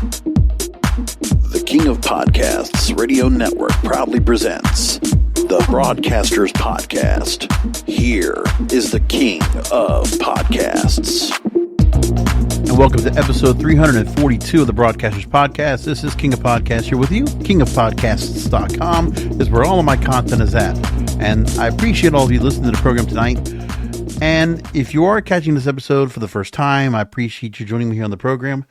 The King of Podcasts Radio Network proudly presents the Broadcasters Podcast. Here is the King of Podcasts. And welcome to episode 342 of the Broadcasters Podcast. This is King of Podcasts here with you. KingofPodcasts.com is where all of my content is at. And I appreciate all of you listening to the program tonight. And if you are catching this episode for the first time, I appreciate you joining me here on the program.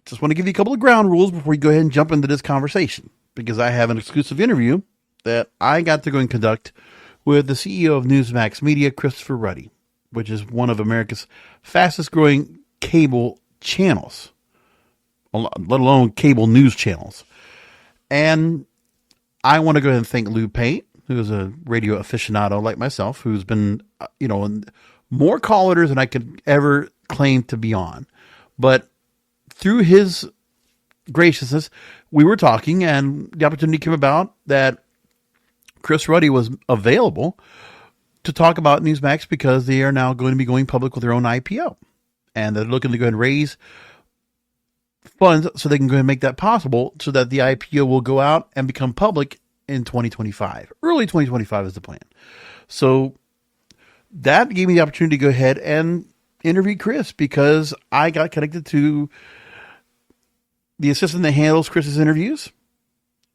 Just want to give you a couple of ground rules before we go ahead and jump into this conversation, because I have an exclusive interview that I got to go and conduct with the CEO of Newsmax Media, Christopher Ruddy, which is one of America's fastest growing cable channels, let alone cable news channels. And I want to go ahead and thank Lou Pate, who is a radio aficionado like myself, who's been, more call letters than I could ever claim to be on. But through his graciousness, we were talking, and the opportunity came about that Chris Ruddy was available to talk about Newsmax because they are now going to be going public with their own IPO. And they're looking to go ahead and raise funds so they can go ahead and make that possible so that the IPO will go out and become public in 2025. Early 2025 is the plan. So that gave me the opportunity to go ahead and interview Chris, because I got connected to the assistant that handles Chris's interviews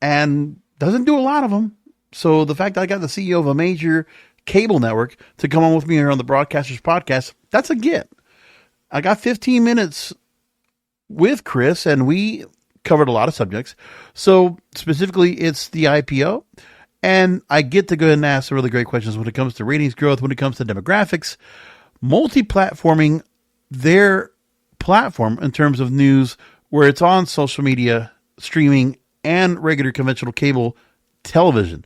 and doesn't do a lot of them. So the fact that I got the CEO of a major cable network to come on with me here on the Broadcasters Podcast, that's a get. I got 15 minutes with Chris and we covered a lot of subjects. So specifically, it's the IPO, and I get to go ahead and ask some really great questions when it comes to ratings growth, when it comes to demographics, multi-platforming their platform in terms of news, where it's on social media, streaming, and regular conventional cable television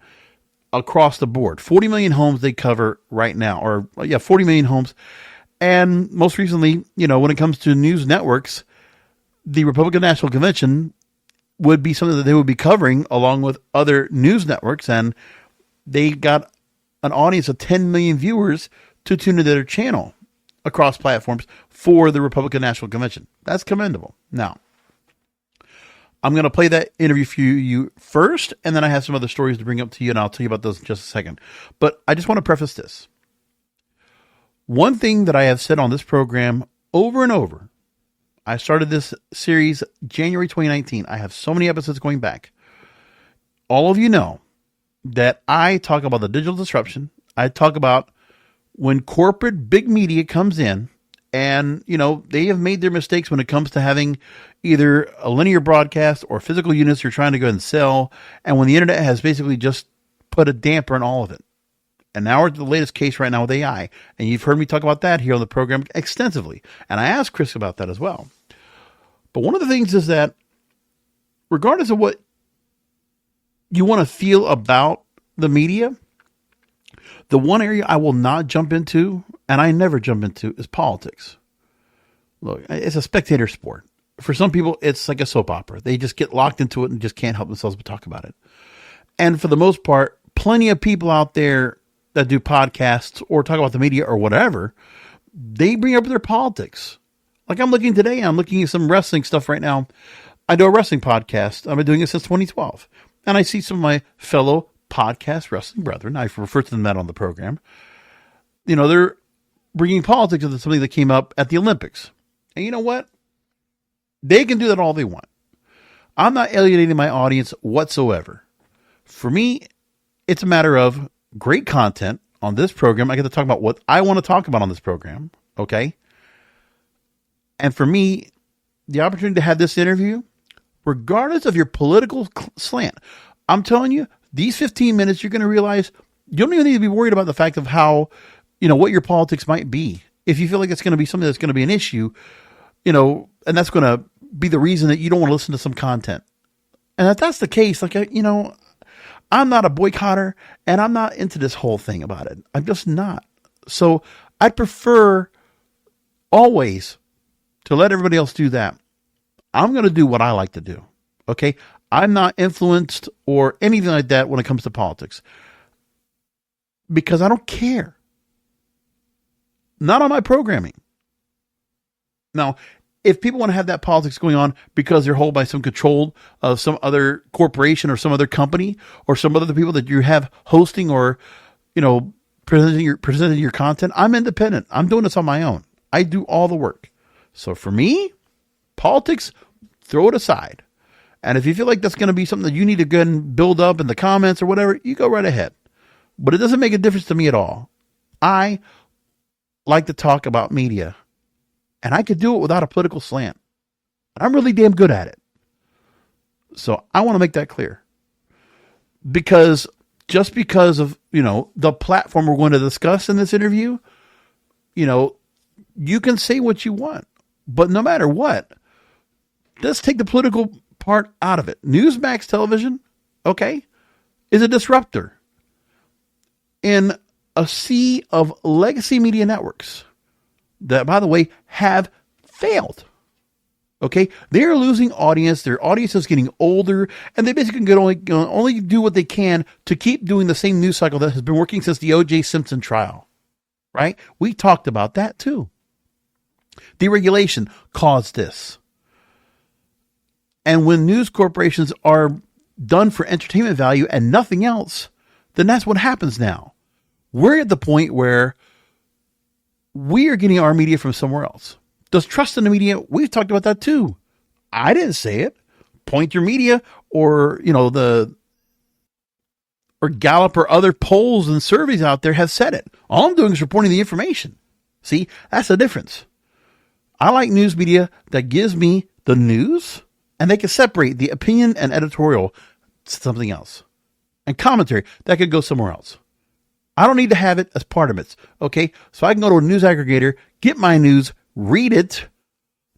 across the board. 40 million homes they cover right now, 40 million homes. And most recently, when it comes to news networks, the Republican National Convention would be something that they would be covering along with other news networks. And they got an audience of 10 million viewers to tune into their channel across platforms for the Republican National Convention. That's commendable. Now, I'm going to play that interview for you first, and then I have some other stories to bring up to you, and I'll tell you about those in just a second. But I just want to preface this. One thing that I have said on this program over and over, I started this series January 2019. I have so many episodes going back. All of you know that I talk about the digital disruption. I talk about when corporate big media comes in and, they have made their mistakes when it comes to having either a linear broadcast or physical units you're trying to go and sell. And when the internet has basically just put a damper on all of it. And now we're at the latest case right now with AI. And you've heard me talk about that here on the program extensively. And I asked Chris about that as well. But one of the things is that regardless of what you want to feel about the media, the one area I will not jump into, and I never jump into, is politics. Look, it's a spectator sport. For some people, it's like a soap opera. They just get locked into it and just can't help themselves but talk about it. And for the most part, plenty of people out there that do podcasts or talk about the media or whatever, they bring up their politics. Like I'm looking at some wrestling stuff right now. I do a wrestling podcast. I've been doing it since 2012. And I see some of my fellow podcast wrestling brethren, I refer to them that on the program, they're bringing politics into something that came up at the Olympics. And you know what? They can do that all they want. I'm not alienating my audience whatsoever. For me, it's a matter of great content on this program. I get to talk about what I want to talk about on this program. Okay. And for me, the opportunity to have this interview, regardless of your political slant, I'm telling you, these 15 minutes, you're going to realize you don't even need to be worried about the fact of how, what your politics might be. If you feel like it's going to be something that's going to be an issue, and that's going to be the reason that you don't want to listen to some content. And if that's the case, I'm not a boycotter and I'm not into this whole thing about it. I'm just not. So I prefer always to let everybody else do that. I'm going to do what I like to do. Okay. I'm not influenced or anything like that when it comes to politics because I don't care. Not on my programming. Now, if people want to have that politics going on because they're held by some control of some other corporation or some other company or some other people that you have hosting or, presenting your content, I'm independent. I'm doing this on my own. I do all the work. So for me, politics, throw it aside. And if you feel like that's going to be something that you need to go and build up in the comments or whatever, you go right ahead. But it doesn't make a difference to me at all. I like to talk about media, and I could do it without a political slant. I'm really damn good at it. So I want to make that clear. Because just because of, the platform we're going to discuss in this interview, you can say what you want. But no matter what, let's take the political part out of it. Newsmax Television, okay, is a disruptor in a sea of legacy media networks that, by the way, have failed. Okay, they're losing audience. Their audience is getting older, and they basically can only do what they can to keep doing the same news cycle that has been working since the O.J. Simpson trial. Right? We talked about that too. Deregulation caused this. And when news corporations are done for entertainment value and nothing else, then that's what happens now. We're at the point where we are getting our media from somewhere else. Does trust in the media? We've talked about that too. I didn't say it. Point Your Media or, or Gallup or other polls and surveys out there have said it. All I'm doing is reporting the information. See, that's the difference. I like news media that gives me the news, and they can separate the opinion and editorial to something else. And commentary, that could go somewhere else. I don't need to have it as part of it. Okay, so I can go to a news aggregator, get my news, read it,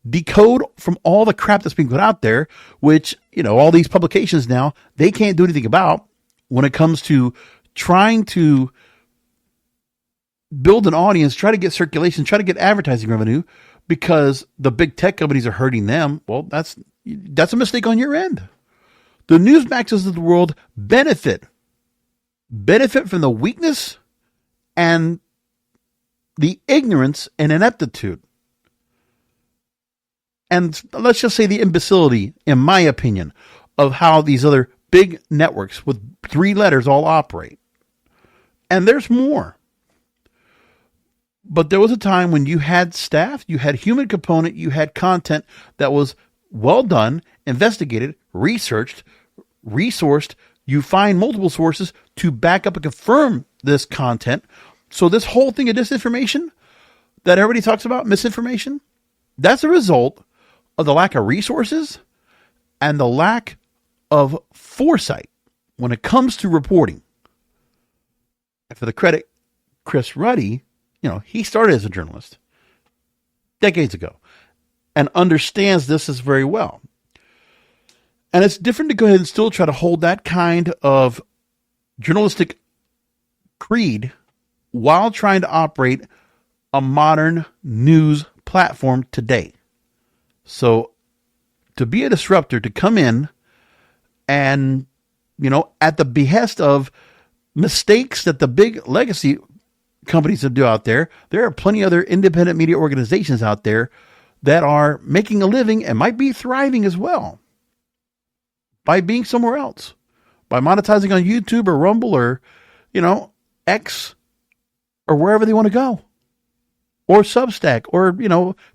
decode from all the crap that's being put out there, which, all these publications now, they can't do anything about when it comes to trying to build an audience, try to get circulation, try to get advertising revenue because the big tech companies are hurting them. Well, that's a mistake on your end. The Newsmaxes of the world benefit from the weakness and the ignorance and ineptitude. And let's just say the imbecility, in my opinion, of how these other big networks with 3 letters all operate. And there's more. But there was a time when you had staff, you had human component, you had content that was well done, investigated, researched, resourced. You find multiple sources to back up and confirm this content. So this whole thing of disinformation that everybody talks about, misinformation, that's a result of the lack of resources and the lack of foresight when it comes to reporting. And for the credit, Chris Ruddy, he started as a journalist decades ago and understands this as very well. And it's different to go ahead and still try to hold that kind of journalistic creed while trying to operate a modern news platform today. So to be a disruptor, to come in and, at the behest of mistakes that the big legacy companies that do out there are plenty of other independent media organizations out there that are making a living and might be thriving as well by being somewhere else, by monetizing on YouTube or Rumble or, X or wherever they want to go, or Substack, or,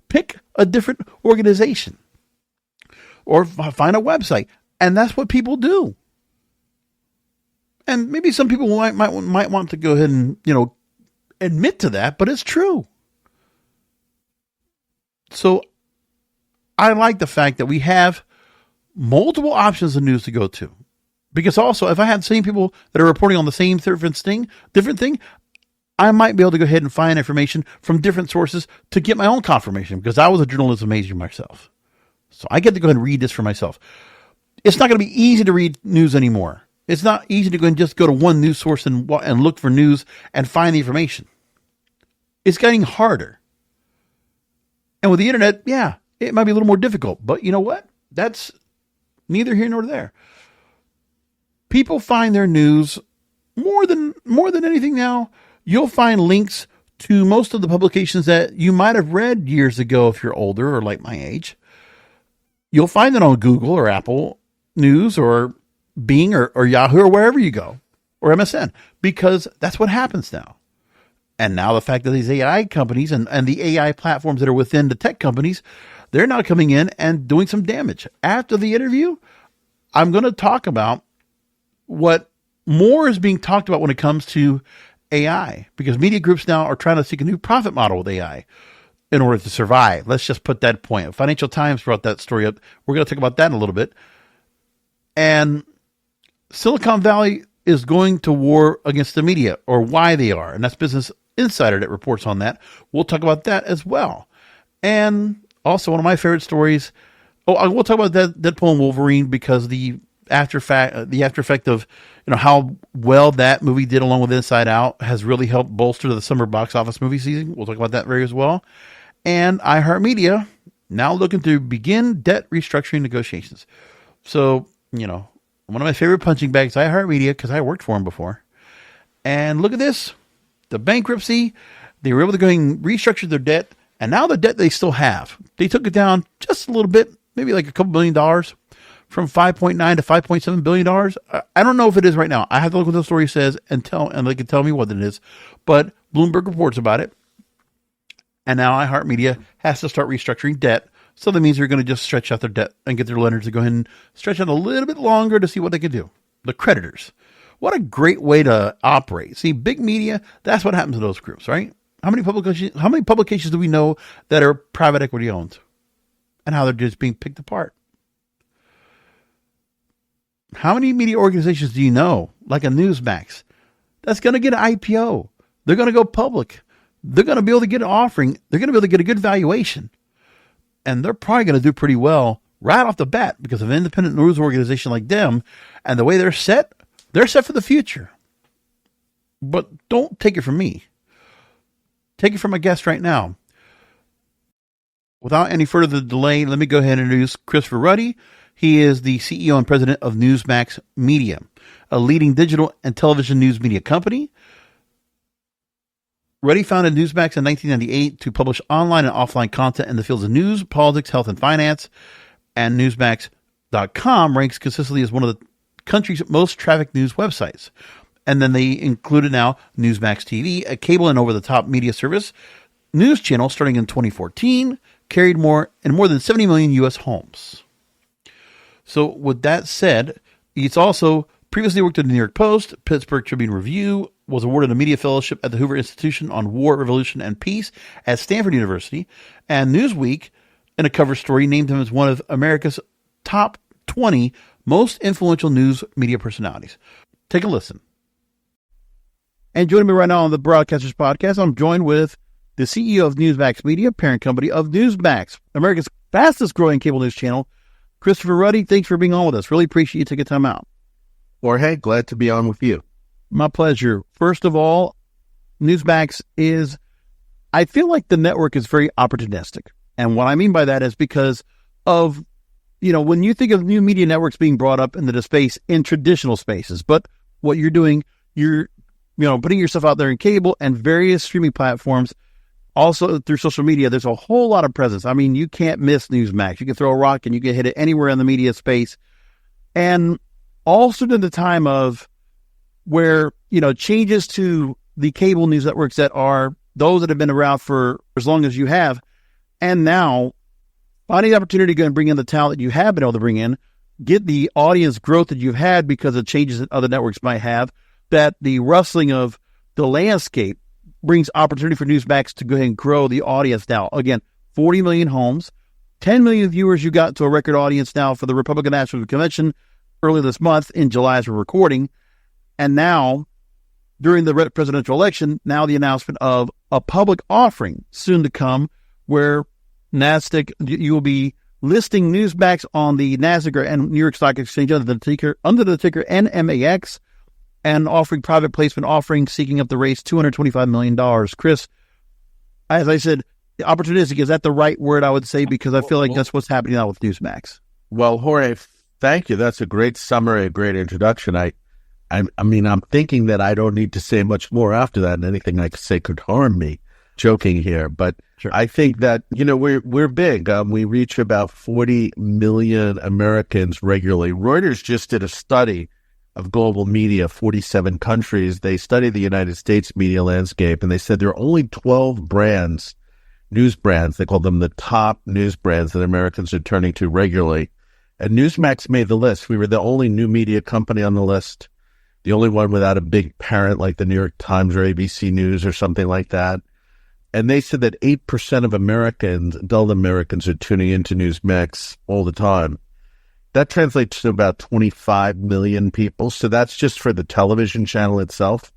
pick a different organization or find a website. And that's what people do. And maybe some people might want to go ahead and, admit to that, but it's true. So I like the fact that we have multiple options of news to go to. Because also, if I had the same people that are reporting on the same different thing, I might be able to go ahead and find information from different sources to get my own confirmation, because I was a journalism major myself. So I get to go ahead and read this for myself. It's not going to be easy to read news anymore. It's not easy to go and just go to one news source and look for news and find the information. It's getting harder. And with the internet, yeah, it might be a little more difficult. But you know what? That's neither here nor there. People find their news more than anything now. You'll find links to most of the publications that you might have read years ago if you're older or like my age. You'll find it on Google or Apple News or Bing or Yahoo or wherever you go, or MSN, because that's what happens now. And now the fact that these AI companies and the AI platforms that are within the tech companies, they're now coming in and doing some damage. After the interview, I'm going to talk about what more is being talked about when it comes to AI, because media groups now are trying to seek a new profit model with AI in order to survive. Let's just put that point. Financial Times brought that story up. We're going to talk about that in a little bit. And Silicon Valley is going to war against the media, or why they are. And that's Business Insider that reports on that. We'll talk about that as well. And also one of my favorite stories. Oh, I will talk about Deadpool and Wolverine, because the after effect of, how well that movie did along with Inside Out has really helped bolster the summer box office movie season. We'll talk about that very as well. And iHeartMedia now looking to begin debt restructuring negotiations. So, one of my favorite punching bags, iHeartMedia, because I worked for them before. And look at this. The bankruptcy, they were able to go and restructure their debt, and now the debt they still have, they took it down just a little bit, maybe like a couple $1 billion, from $5.9 to $5.7 billion. I don't know if it is right now. I have to look what the story says and they can tell me what it is. But Bloomberg reports about it, and now iHeartMedia has to start restructuring debt. So that means they're going to just stretch out their debt and get their lenders to go ahead and stretch out a little bit longer to see what they can do. The creditors. What a great way to operate. See, big media, that's what happens to those groups, right? How many publications do we know that are private equity owned? And how they're just being picked apart? How many media organizations do you know, like a Newsmax, that's going to get an IPO? They're going to go public. They're going to be able to get an offering. They're going to be able to get a good valuation. And they're probably going to do pretty well right off the bat because of an independent news organization like them. And the way they're set for the future. But don't take it from me. Take it from my guest right now. Without any further delay, let me go ahead and introduce Christopher Ruddy. He is the CEO and president of Newsmax Media, a leading digital and television news media company. Ruddy founded Newsmax in 1998 to publish online and offline content in the fields of news, politics, health, and finance. And Newsmax.com ranks consistently as one of the country's most trafficked news websites. And then they included now Newsmax TV, a cable and over-the-top media service news channel starting in 2014, carried more than 70 million U.S. homes. So with that said, he's also previously worked at the New York Post, Pittsburgh Tribune Review, was awarded a media fellowship at the Hoover Institution on War, Revolution, and Peace at Stanford University, and Newsweek, in a cover story, named him as one of America's top 20 most influential news media personalities. Take a listen. And joining me right now on the Broadcasters Podcast, I'm joined with the CEO of Newsmax Media, parent company of Newsmax, America's fastest growing cable news channel, Christopher Ruddy. Thanks for being on with us. Really appreciate you taking time out. Jorge, glad to be on with you. My pleasure. First of all, Newsmax is, I feel like the network is very opportunistic. And what I mean by that is because of, when you think of new media networks being brought up into the space in traditional spaces, but what you're doing, you're, putting yourself out there in cable and various streaming platforms. Also through social media, there's a whole lot of presence. I mean, you can't miss Newsmax. You can throw a rock and you can hit it anywhere in the media space. And also in the time of where, changes to the cable news networks that are those that have been around for as long as you have. And now finding the opportunity to go and bring in the talent that you have been able to bring in, get the audience growth that you've had because of changes that other networks might have, that the rustling of the landscape brings opportunity for Newsmax to go ahead and grow the audience now. Again, 40 million homes, 10 million viewers. You got to a record audience now for the Republican National Convention earlier this month in July as we're recording. And now, during the presidential election, now the announcement of a public offering soon to come where NASDAQ, you will be listing Newsmax on the NASDAQ and New York Stock Exchange under the ticker NMAX, and offering private placement offering, seeking up the raise $225 million. Chris, as I said, opportunistic, is that the right word I would say? Because I feel like that's what's happening now with Newsmax. Well, Jorge, thank you. That's a great summary, a great introduction. I mean, I'm thinking that I don't need to say much more after that, and anything I could say could harm me. joking here, but Sure. I think that, we're big. We reach about 40 million Americans regularly. Reuters just did a study of global media, 47 countries. They studied the United States media landscape, and they said there are only 12 brands, news brands, they call them the top news brands that Americans are turning to regularly. And Newsmax made the list. We were the only new media company on the list, the only one without a big parent like the New York Times or ABC News or something like that. And they said that 8% of Americans, adult Americans, are tuning into Newsmax all the time. That translates to about 25 million people. So that's just for the television channel itself.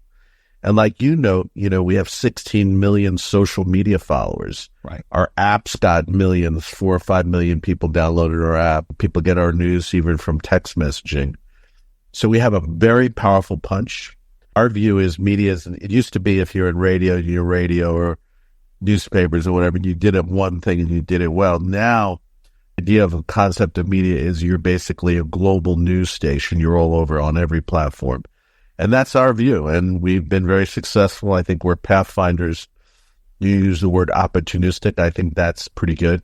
And like we have 16 million social media followers. Right. Our app's got millions, 4 or 5 million people downloaded our app. People get our news even from text messaging. So we have a very powerful punch. Our view is it used to be if you're in radio or newspapers or whatever, you did it one thing and you did it well. Now, the idea of a concept of media is you're basically a global news station. You're all over on every platform. And that's our view. And we've been very successful. I think we're pathfinders. You use the word opportunistic. I think that's pretty good.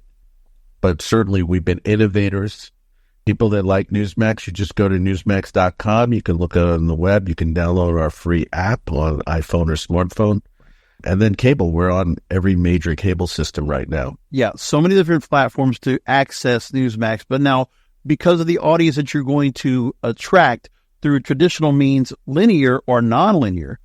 But certainly we've been innovators. People that like Newsmax, you just go to newsmax.com. You can look at it on the web. You can download our free app on iPhone or smartphone. And then cable. We're on every major cable system right now. Yeah, so many different platforms to access Newsmax. But now, because of the audience that you're going to attract through traditional means, linear or nonlinear,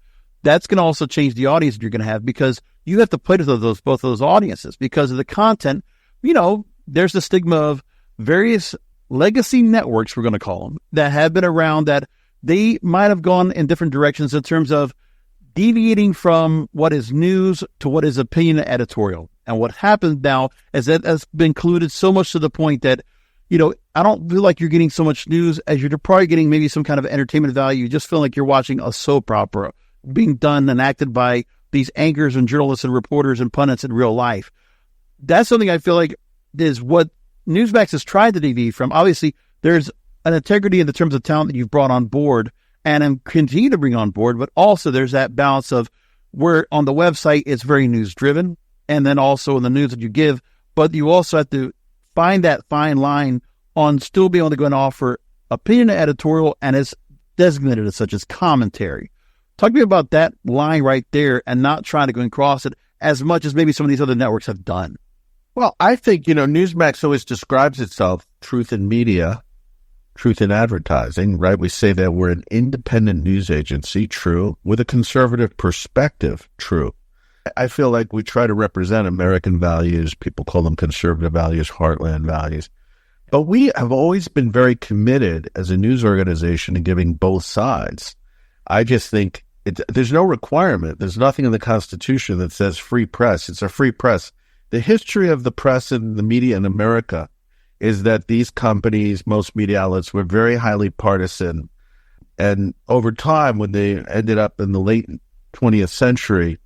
that's going to also change the audience that you're going to have, because you have to play to both of those audiences because of the content. There's the stigma of various legacy networks, we're going to call them, that have been around, that they might have gone in different directions in terms of deviating from what is news to what is opinion and editorial. And what happens now is that has been included so much to the point that, I don't feel like you're getting so much news as you're probably getting maybe some kind of entertainment value. You just feel like you're watching a soap opera being done and acted by these anchors and journalists and reporters and pundits in real life. That's something I feel like is what Newsmax has tried to deviate from. Obviously, there's an integrity in the terms of talent that you've brought on board and continue to bring on board, but also there's that balance of where on the website it's very news driven, and then also in the news that you give, but you also have to find that fine line on still being able to go and offer opinion and editorial, and it's designated as such as commentary. Talk to me about that line right there and not trying to go and cross it as much as maybe some of these other networks have done. Well, I think, Newsmax always describes itself truth in media, truth in advertising, right? We say that we're an independent news agency, true, with a conservative perspective, true. I feel like we try to represent American values. People call them conservative values, heartland values. But we have always been very committed as a news organization to giving both sides. I just think there's no requirement. There's nothing in the Constitution that says free press. It's a free press. The history of the press and the media in America is that these companies, most media outlets, were very highly partisan. And over time, when they ended up in the late 20th century,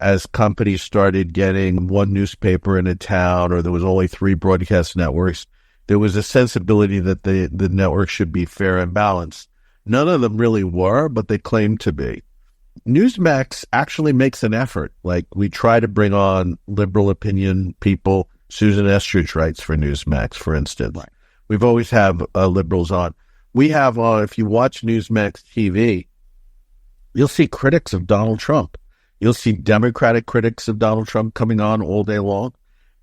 as companies started getting one newspaper in a town, or there was only 3 broadcast networks, there was a sensibility that the network should be fair and balanced. None of them really were, but they claimed to be. Newsmax actually makes an effort. Like, we try to bring on liberal opinion people. Susan Estrich writes for Newsmax, for instance. Right. We've always have liberals on. We have, if you watch Newsmax TV, you'll see critics of Donald Trump. You'll see Democratic critics of Donald Trump coming on all day long.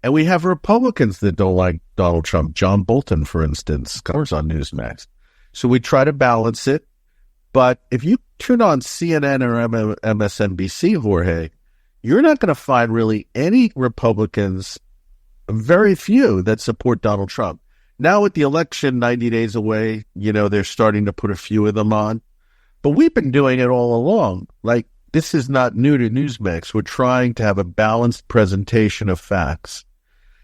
And we have Republicans that don't like Donald Trump. John Bolton, for instance, covers on Newsmax. So we try to balance it. But if you turn on CNN or MSNBC, Jorge, you're not going to find really any Republicans, very few, that support Donald Trump. Now with the election 90 days away, they're starting to put a few of them on. But we've been doing it all along. Like, this is not new to Newsmax. We're trying to have a balanced presentation of facts.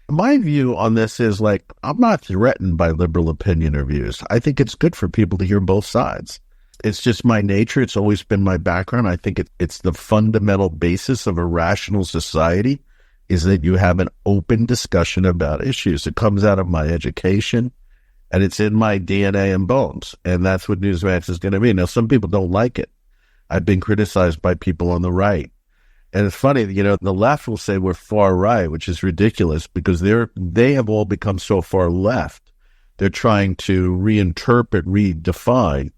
My view on this is, I'm not threatened by liberal opinion or views. I think it's good for people to hear both sides. It's just my nature. It's always been my background. I think it's the fundamental basis of a rational society, is that you have an open discussion about issues. It comes out of my education, and it's in my DNA and bones. And that's what Newsmax is going to be. Now, some people don't like it. I've been criticized by people on the right. And it's funny, the left will say we're far right, which is ridiculous because they have all become so far left. They're trying to reinterpret, redefine.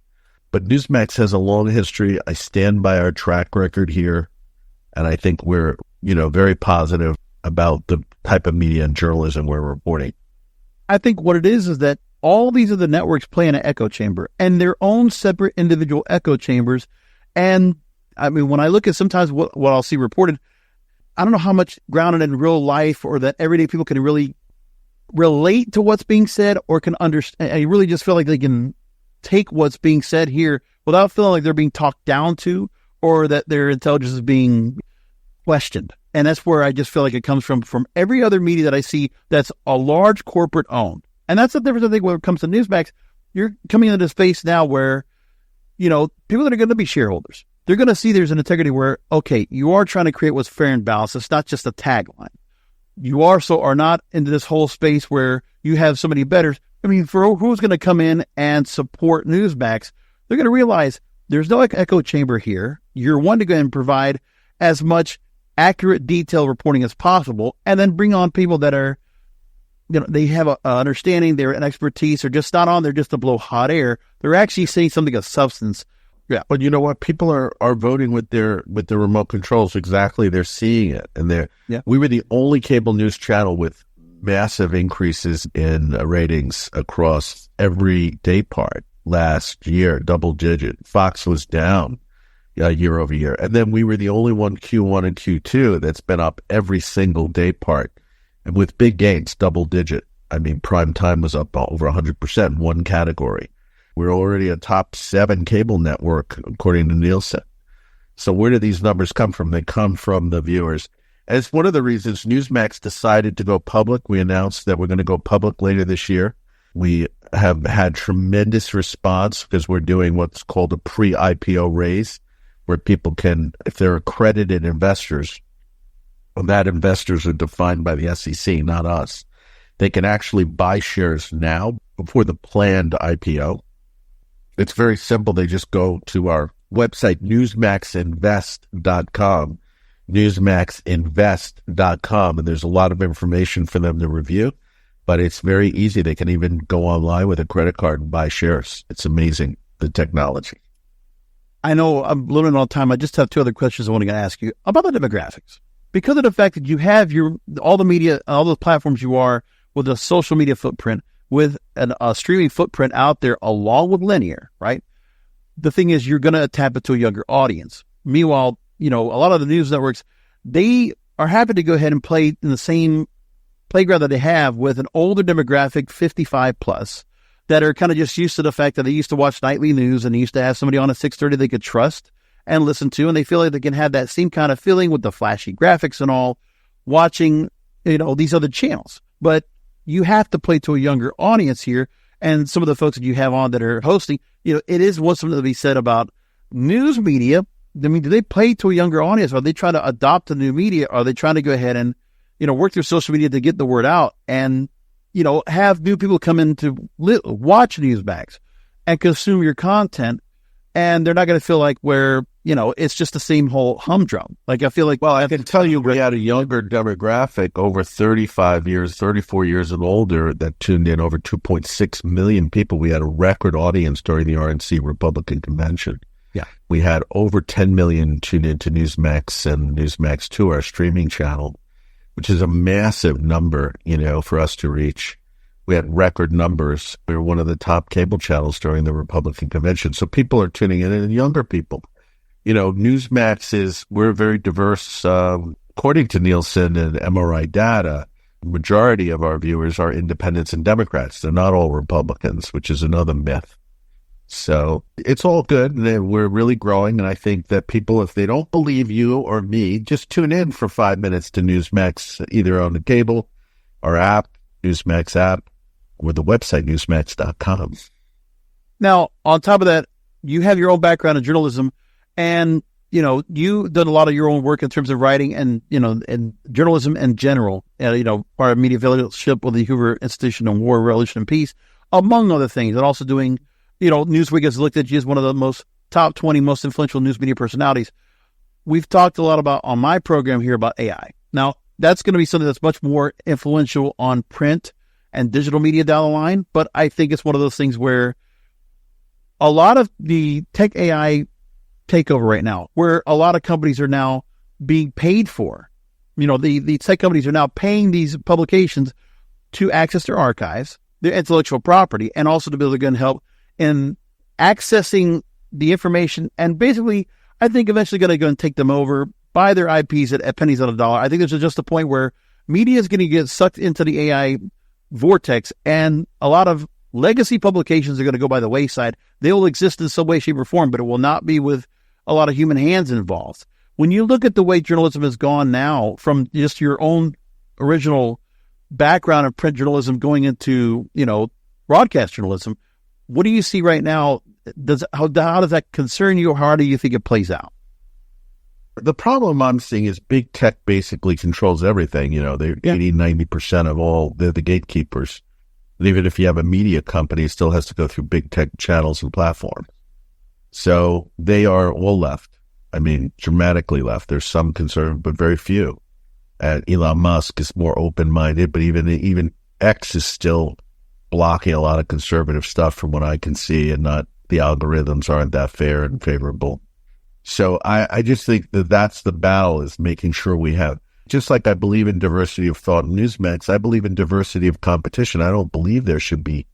But Newsmax has a long history. I stand by our track record here. And I think we're, very positive about the type of media and journalism we're reporting. I think what it is that all these other networks play in an echo chamber and their own separate individual echo chambers. And I mean, when I look at sometimes what I'll see reported, I don't know how much grounded in real life or that everyday people can really relate to what's being said or can understand. I really just feel like they can take what's being said here without feeling like they're being talked down to or that their intelligence is being questioned. And that's where I just feel like it comes from every other media that I see that's a large corporate owned. And that's the difference, I think, when it comes to Newsmax. You're coming into the space now where, people that are going to be shareholders, they're going to see there's an integrity where, okay, you are trying to create what's fair and balanced. It's not just a tagline. You also are not into this whole space where you have somebody better. I mean, for who's going to come in and support Newsmax, they're going to realize there's no echo chamber here. You're one to go and provide as much accurate, detailed reporting as possible, and then bring on people that are, they have an understanding, they're an expertise, they're just not on there just to blow hot air. They're actually saying something of substance. Yeah, but you know what? People are voting with their remote controls. Exactly, they're seeing it, and we were the only cable news channel with massive increases in ratings across every day part last year, double digit. Fox was down year over year, and then we were the only one Q1 and Q2 that's been up every single day part, and with big gains, double digit. I mean, prime time was up over 100% in one category. We're already a top 7 cable network, according to Nielsen. So where do these numbers come from? They come from the viewers. And it's one of the reasons Newsmax decided to go public. We announced that we're going to go public later this year. We have had tremendous response because we're doing what's called a pre-IPO raise, where people can, if they're accredited investors, and that investors are defined by the SEC, not us, they can actually buy shares now before the planned IPO. It's very simple. They just go to our website, newsmaxinvest.com, newsmaxinvest.com, and there's a lot of information for them to review, but it's very easy. They can even go online with a credit card and buy shares. It's amazing, the technology. I know I'm limited on time. I just have 2 other questions I want to ask you about the demographics. Because of the fact that you have all the media, all the platforms you are with a social media footprint, with a streaming footprint out there along with linear, right? The thing is, you're going to tap into a younger audience. Meanwhile, a lot of the news networks, they are happy to go ahead and play in the same playground that they have with an older demographic, 55 plus, that are kind of just used to the fact that they used to watch nightly news and they used to have somebody on at 6:30 they could trust and listen to, and they feel like they can have that same kind of feeling with the flashy graphics and all, watching, these other channels. But you have to play to a younger audience here, and some of the folks that you have on that are hosting, it is what's something to be said about news media. I mean, do they play to a younger audience? Are they trying to adopt the new media? Are they trying to go ahead and, work through social media to get the word out and, have new people come in to watch Newsmax and consume your content, and they're not going to feel like it's just the same whole humdrum. Like, I feel like, well, I can tell you we had a younger demographic over 35 years, 34 years and older that tuned in, over 2.6 million people. We had a record audience during the RNC Republican Convention. Yeah. We had over 10 million tuned into Newsmax and Newsmax 2, our streaming channel, which is a massive number, for us to reach. We had record numbers. We were one of the top cable channels during the Republican Convention. So people are tuning in, and younger people. Newsmax we're very diverse. According to Nielsen and MRI data, the majority of our viewers are independents and Democrats. They're not all Republicans, which is another myth. So it's all good, and we're really growing, and I think that people, if they don't believe you or me, just tune in for 5 minutes to Newsmax, either on the cable, our app, Newsmax app, or the website, newsmax.com. Now, on top of that, you have your own background in journalism, and, you've done a lot of your own work in terms of writing and, and journalism in general, and, part of media fellowship with the Hoover Institution on War, Revolution, and Peace, among other things, and also doing, Newsweek has looked at you as one of the top 20 most influential news media personalities. we've talked a lot about on my program here about AI. Now, that's going to be something that's much more influential on print and digital media down the line. But I think it's one of those things where a lot of the tech AI takeover right now, where a lot of companies are now being paid for, the tech companies are now paying these publications to access their archives, their intellectual property, and also to be able to help in accessing the information. And basically, I think eventually going to go and take them over, buy their IPs at pennies on a dollar. I think there's just a point where media is going to get sucked into the AI vortex, and a lot of legacy publications are going to go by the wayside. They will exist in some way, shape, or form, but it will not be with a lot of human hands involved. When you look at the way journalism has gone now, from just your own original background of print journalism going into, broadcast journalism, what do you see right now? How does that concern you, or how do you think it plays out? The problem I'm seeing is big tech basically controls everything. They're 80-90% of all the gatekeepers. And even if you have a media company, it still has to go through big tech channels and platforms. So they are all left. I mean, dramatically left. There's some conservative, but very few. And Elon Musk is more open-minded, but even X is still blocking a lot of conservative stuff from what I can see, and the algorithms aren't that fair and favorable. So I just think that's the battle, is making sure we have, just like I believe in diversity of thought in Newsmax, I believe in diversity of competition. I don't believe there should be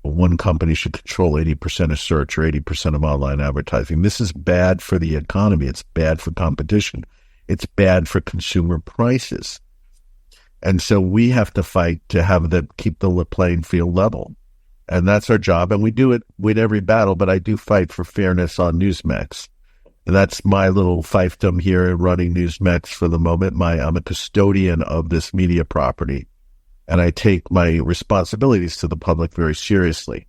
one company should control 80% of search or 80% of online advertising. This is bad for the economy. It's bad for competition. It's bad for consumer prices. And so we have to fight to keep the playing field level. And that's our job. And we do it with every battle, but I do fight for fairness on Newsmax. And that's my little fiefdom here running Newsmax for the moment. I'm a custodian of this media property, and I take my responsibilities to the public very seriously.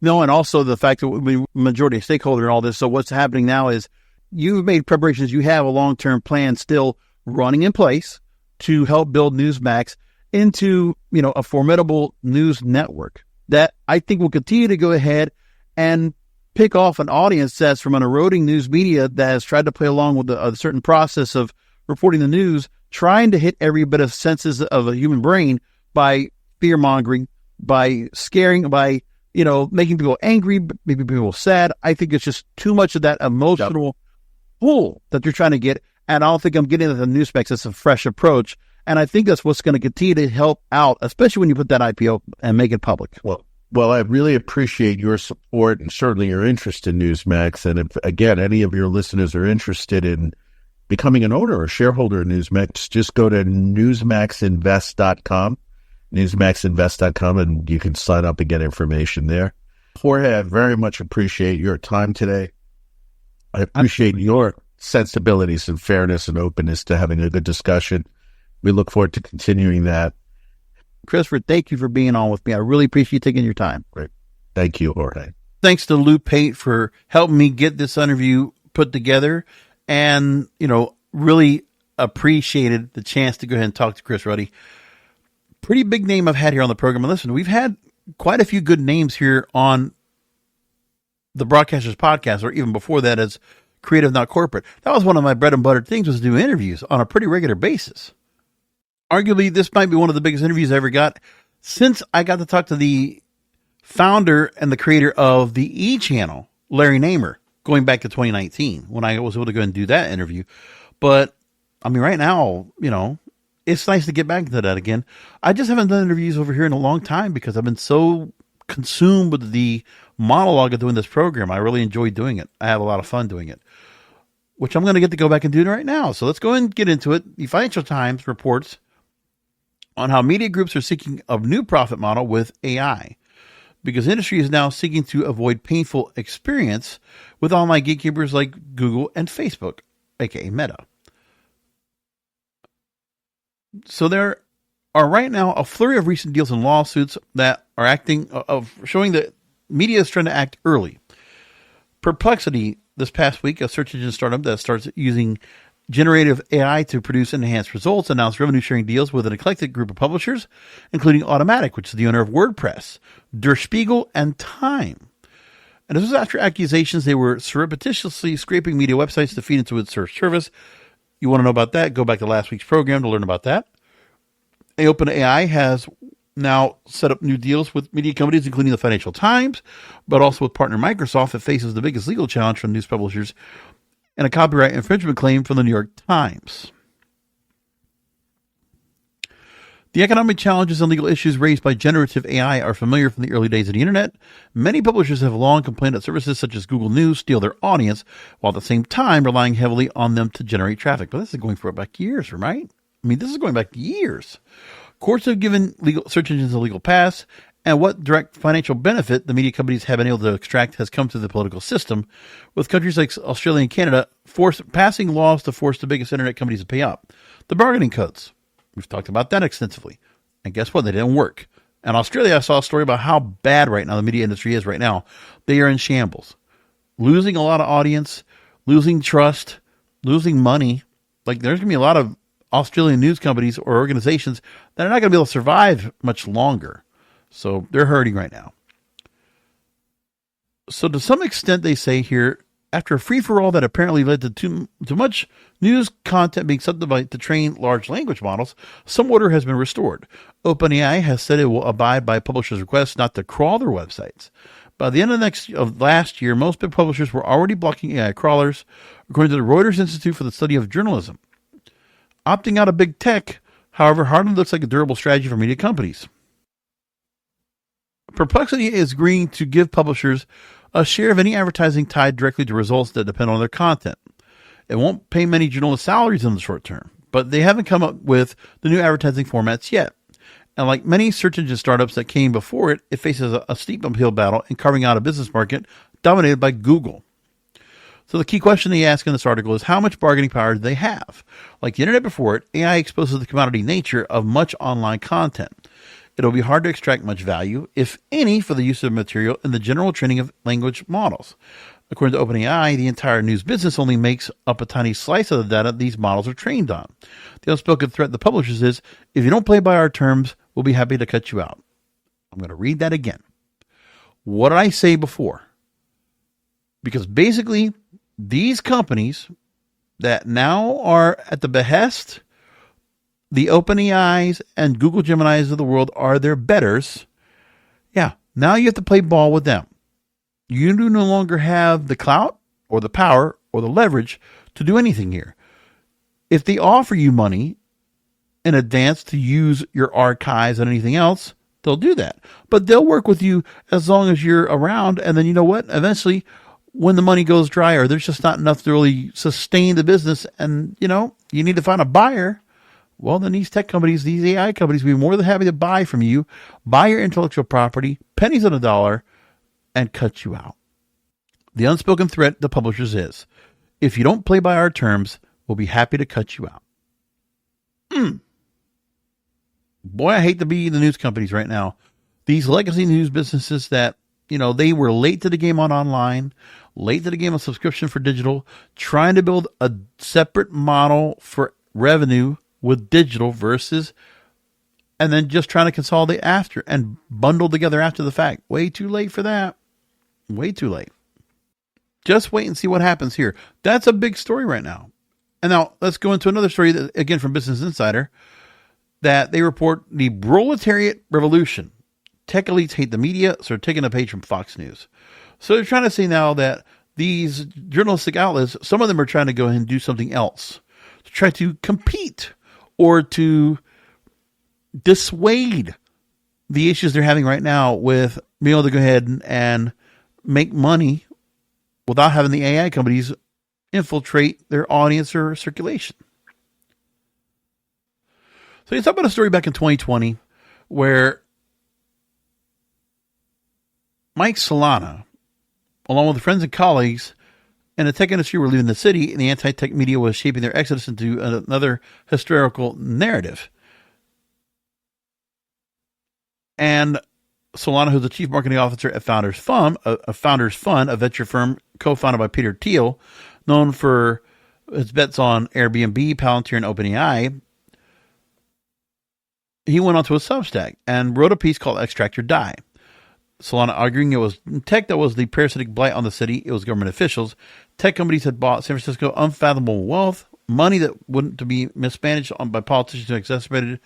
No, and also the fact that we're majority stakeholder in all this. So what's happening now is you've made preparations. You have a long-term plan still running in place to help build Newsmax into, a formidable news network that I think will continue to go ahead and pick off an audience that's from an eroding news media that has tried to play along with a certain process of reporting the news, trying to hit every bit of senses of a human brain by fear-mongering, by scaring, by, making people angry, making people sad. I think it's just too much of that emotional pull that you're trying to get. And I don't think I'm getting at the Newsmax. It's a fresh approach. And I think that's what's going to continue to help out, especially when you put that IPO and make it public. Well, I really appreciate your support and certainly your interest in Newsmax. And if, again, any of your listeners are interested in becoming an owner or shareholder in Newsmax, just go to newsmaxinvest.com, newsmaxinvest.com, and you can sign up and get information there. Jorge, I very much appreciate your time today. I appreciate your sensibilities and fairness and openness to having a good discussion. We look forward to continuing that. Christopher, thank you for being on with me. I really appreciate you taking your time. Great. Thank you, Jorge. Thanks to Lou Pate for helping me get this interview put together, and, really appreciated the chance to go ahead and talk to Chris Ruddy. Pretty big name I've had here on the program. And listen, we've had quite a few good names here on the Broadcasters Podcast, or even before that as Creative Not Corporate. That was one of my bread and butter things, was to do interviews on a pretty regular basis. Arguably, this might be one of the biggest interviews I ever got since I got to talk to the founder and the creator of the E! Channel, Larry Namer, going back to 2019 when I was able to go and do that interview. But, right now, it's nice to get back into that again. I just haven't done interviews over here in a long time because I've been so consumed with the monologue of doing this program. I really enjoy doing it. I have a lot of fun doing it, which I'm going to get to go back and do right now. So let's go and get into it. The Financial Times reports on how media groups are seeking a new profit model with AI, because industry is now seeking to avoid painful experience with online gatekeepers like Google and Facebook, aka Meta. So there are right now a flurry of recent deals and lawsuits that are showing that media is trying to act early. Perplexity this past week, a search engine startup that starts using generative AI to produce enhanced results, announced revenue-sharing deals with an eclectic group of publishers, including Automatic, which is the owner of WordPress, Der Spiegel, and Time. And this was after accusations they were surreptitiously scraping media websites to feed into its search service. You want to know about that? Go back to last week's program to learn about that. OpenAI has now set up new deals with media companies, including the Financial Times, but also with partner Microsoft, that faces the biggest legal challenge from news publishers and a copyright infringement claim from the New York Times. The economic challenges and legal issues raised by generative AI are familiar from the early days of the internet. Many publishers have long complained that services such as Google News steal their audience, while at the same time relying heavily on them to generate traffic. But this is going for back years, right? I mean, this is going back years. Courts have given search engines a legal pass, and what direct financial benefit the media companies have been able to extract has come through the political system, with countries like Australia and Canada passing laws to force the biggest internet companies to pay up. The bargaining codes. We've talked about that extensively. And guess what? They didn't work. In Australia, I saw a story about how bad right now the media industry is right now. They are in shambles. Losing a lot of audience, losing trust, losing money. Like, there's going to be a lot of Australian news companies or organizations that are not going to be able to survive much longer. So they're hurting right now. So to some extent, they say here, after a free-for-all that apparently led to too much news content being subdivided to train large language models, some order has been restored. OpenAI has said it will abide by publishers' requests not to crawl their websites. By the end of last year, most big publishers were already blocking AI crawlers, according to the Reuters Institute for the Study of Journalism. Opting out of big tech, however, hardly looks like a durable strategy for media companies. Perplexity is agreeing to give publishers a share of any advertising tied directly to results that depend on their content. It won't pay many journalists' salaries in the short term, but they haven't come up with the new advertising formats yet. And like many search engine startups that came before it, it faces a steep uphill battle in carving out a business market dominated by Google. So the key question they ask in this article is, how much bargaining power do they have? Like the internet before it, AI exposes the commodity nature of much online content. It'll be hard to extract much value, if any, for the use of material in the general training of language models. According to OpenAI, the entire news business only makes up a tiny slice of the data these models are trained on. The unspoken threat to the publishers is, if you don't play by our terms, we'll be happy to cut you out. I'm going to read that again. What did I say before? Because basically, these companies that now are at the behest, the OpenAIs and Google Geminis of the world are their betters. Yeah, now you have to play ball with them. You do no longer have the clout or the power or the leverage to do anything here. If they offer you money in advance to use your archives and anything else, they'll do that. But they'll work with you as long as you're around. And then you know what? Eventually, when the money goes dry or there's just not enough to really sustain the business and, you need to find a buyer, well, then these tech companies, these AI companies will be more than happy to buy from you, buy your intellectual property, pennies on a dollar, and cut you out. The unspoken threat to publishers is, if you don't play by our terms, we'll be happy to cut you out. Boy, I hate to be the news companies right now. These legacy news businesses that, they were late to the game on online, late to the game on subscription for digital, trying to build a separate model for revenue with digital versus, and then just trying to consolidate after and bundle together after the fact. Way too late for that. Way too late. Just wait and see what happens here. That's a big story right now. And now let's go into another story that, again, from Business Insider, that they report the proletariat revolution. Tech elites hate the media, so they're taking a page from Fox News. So they're trying to say now that these journalistic outlets, some of them are trying to go ahead and do something else to try to compete or to dissuade the issues they're having right now with being able to go ahead and make money without having the AI companies infiltrate their audience or circulation. So you talk about a story back in 2020 where Mike Solana, along with friends and colleagues in the tech industry, were leaving the city, and the anti-tech media was shaping their exodus into another historical narrative. And Solana, who's the chief marketing officer at Founders Fund, a venture firm co-founded by Peter Thiel, known for his bets on Airbnb, Palantir, and OpenAI, he went onto a Substack and wrote a piece called Extract or Die. Solana arguing it was tech that was the parasitic blight on the city. It was government officials. Tech companies had bought San Francisco unfathomable wealth, money that wouldn't to be mismanaged by politicians who exacerbated